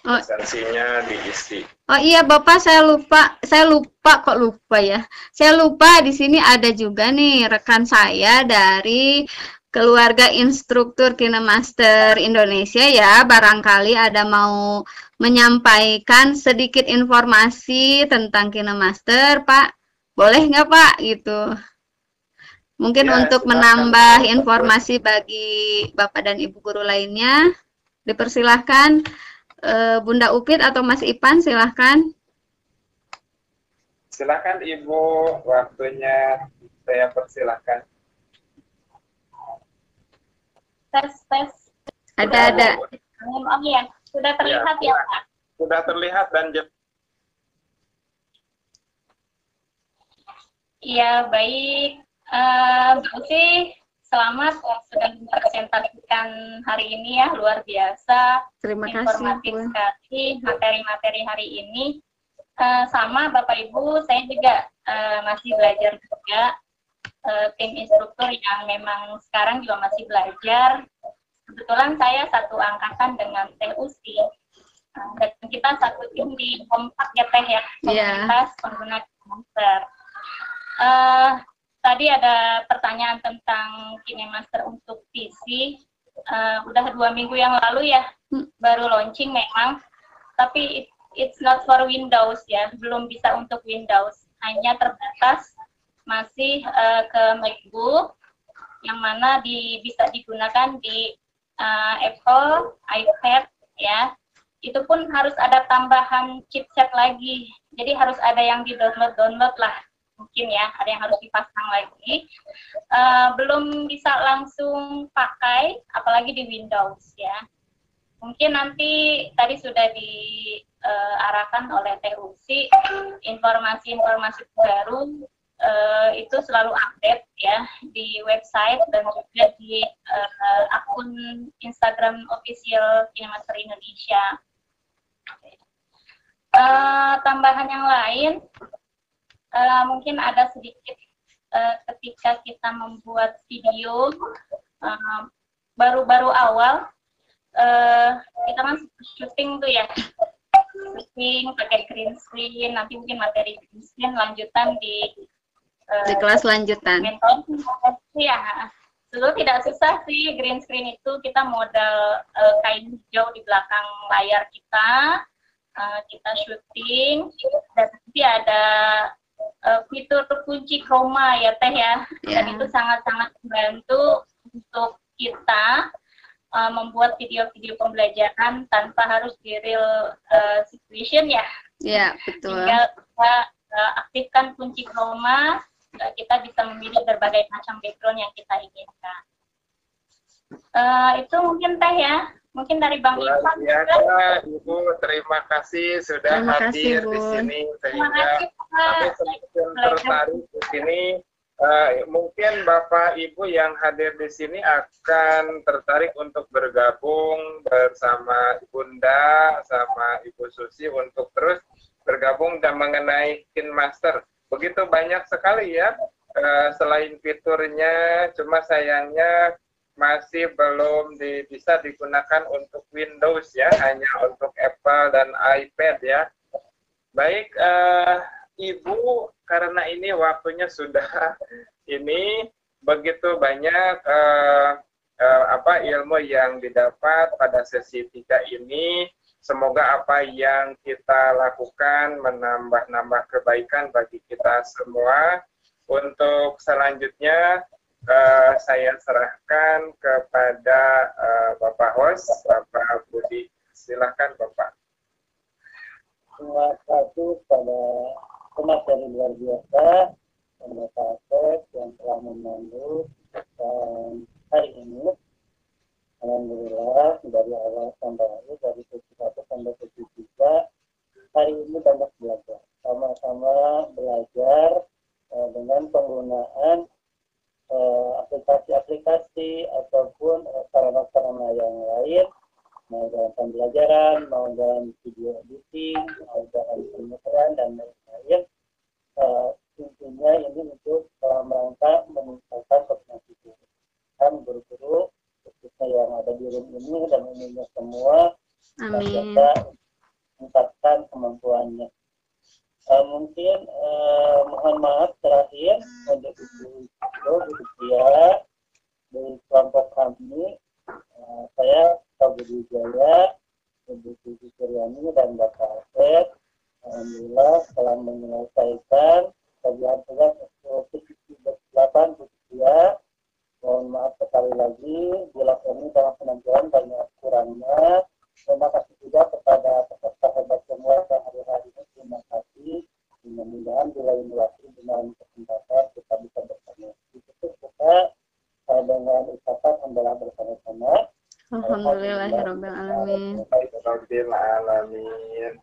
[SPEAKER 4] presensinya diisi.
[SPEAKER 3] Oh iya, Bapak, saya lupa kok lupa ya. Saya lupa di sini ada juga nih rekan saya dari keluarga instruktur KineMaster Indonesia ya, barangkali ada mau menyampaikan sedikit informasi tentang KineMaster, Pak. Boleh nggak, Pak? Gitu. Mungkin
[SPEAKER 4] Ya,
[SPEAKER 3] untuk
[SPEAKER 4] silakan.
[SPEAKER 3] menambah informasi bagi Bapak dan Ibu guru lainnya, dipersilahkan. Bunda Upit atau Mas Ipan, silahkan.
[SPEAKER 4] Silakan Ibu, waktunya saya persilahkan.
[SPEAKER 1] Tes.
[SPEAKER 3] Ada.
[SPEAKER 1] Oh iya, sudah terlihat ya Pak?
[SPEAKER 4] Sudah terlihat dan
[SPEAKER 1] Iya, baik. Bu Usi, selamat sudah mempresentasikan hari ini ya, luar biasa.
[SPEAKER 3] Terima kasih,
[SPEAKER 1] Informatif
[SPEAKER 3] Bu.
[SPEAKER 1] sekali materi-materi hari ini. Sama Bapak Ibu, saya juga masih belajar juga. Tim instruktur yang memang sekarang juga masih belajar. Kebetulan saya satu angkatan dengan Teh Usi. Dan kita satu tim di Kompak ya Teh ya, komunitas pengguna KineMaster. Tadi ada pertanyaan tentang KineMaster untuk PC. Udah 2 minggu yang lalu ya, baru launching memang. Tapi it's not for Windows ya, belum bisa untuk Windows. Hanya terbatas masih ke MacBook, yang mana bisa digunakan di Apple, iPad ya. Itu pun harus ada tambahan chipset lagi. Jadi harus ada yang di-download lah. Mungkin ya, ada yang harus dipasang lagi. Belum bisa langsung pakai, apalagi di Windows ya. Mungkin nanti tadi sudah diarahkan oleh Teh Usi, informasi-informasi baru itu selalu update ya di website dan juga di akun Instagram official KineMaster Indonesia. Tambahan yang lain, mungkin ada sedikit ketika kita membuat video baru-baru awal, kita kan syuting tuh ya, syuting pakai green screen, nanti mungkin materi green screen lanjutan di
[SPEAKER 3] kelas lanjutan.
[SPEAKER 1] mentor. Ya, dulu tidak susah sih green screen itu, kita modal kain hijau di belakang layar kita, kita syuting, dan nanti ada fitur kunci chroma ya Teh ya, dan itu sangat-sangat membantu untuk kita membuat video-video pembelajaran tanpa harus di real situation ya.
[SPEAKER 3] Iya, betul.
[SPEAKER 1] Tinggal kita aktifkan kunci chroma, kita bisa memilih berbagai macam background yang kita inginkan. Itu mungkin Teh ya, mungkin dari Bang Ivan.
[SPEAKER 4] Ya, Ibu, terima kasih sudah hadir di sini, sehingga kami semakin tertarik di sini. Mungkin Bapak Ibu yang hadir di sini akan tertarik untuk bergabung bersama Bunda sama Ibu Susi untuk terus bergabung dan mengenai KineMaster. Begitu banyak sekali ya, selain fiturnya, cuma sayangnya masih belum bisa digunakan untuk Windows ya, hanya untuk Apple dan iPad ya. Baik, Ibu, karena ini waktunya sudah ini begitu banyak ilmu yang didapat pada sesi 3 ini. Semoga apa yang kita lakukan menambah kebaikan bagi kita semua. Untuk selanjutnya saya serahkan kepada Bapak host, Bapak Budi. Silakan Bapak.
[SPEAKER 2] Terima kasih pada pemateri luar biasa dan Bapak Asep yang telah memandu hari ini. Alhamdulillah dari awal sampai akhir, dari sesi 1 sampai sesi 3, hari ini banyak belajar. Sama-sama belajar dengan penggunaan aplikasi-aplikasi ataupun sarana-sarana yang lain, mau dalam pembelajaran, mau dalam video editing, mau dalam pemutaran dan lain-lain. Intinya ini untuk merangka meningkatkan kognisi kan guru-guru khususnya yang ada di room ini dan umumnya semua bisa meningkatkan kemampuannya. Mungkin mohon maaf terakhir untuk Ibu Tia dari kelompok kami, saya Pak Budi Jaya, Ibu Susi Suryani dan Bapak Asep, alhamdulillah telah menyelesaikan kajian tugas sesi 8 Tia. Mohon maaf sekali lagi bila kami dalam penampilan banyak kurangnya. Terima kasih juga kepada peserta hebat semua yang hari-hari ini. Terima kasih. Mudah-mudahan bila ini waktu dengan kesempatan kita bisa bersama. Itu kita dengan ucapan hamdalah bersama-sama.
[SPEAKER 3] Alhamdulillahirabbil alamin.
[SPEAKER 4] Alhamdulillah alamin.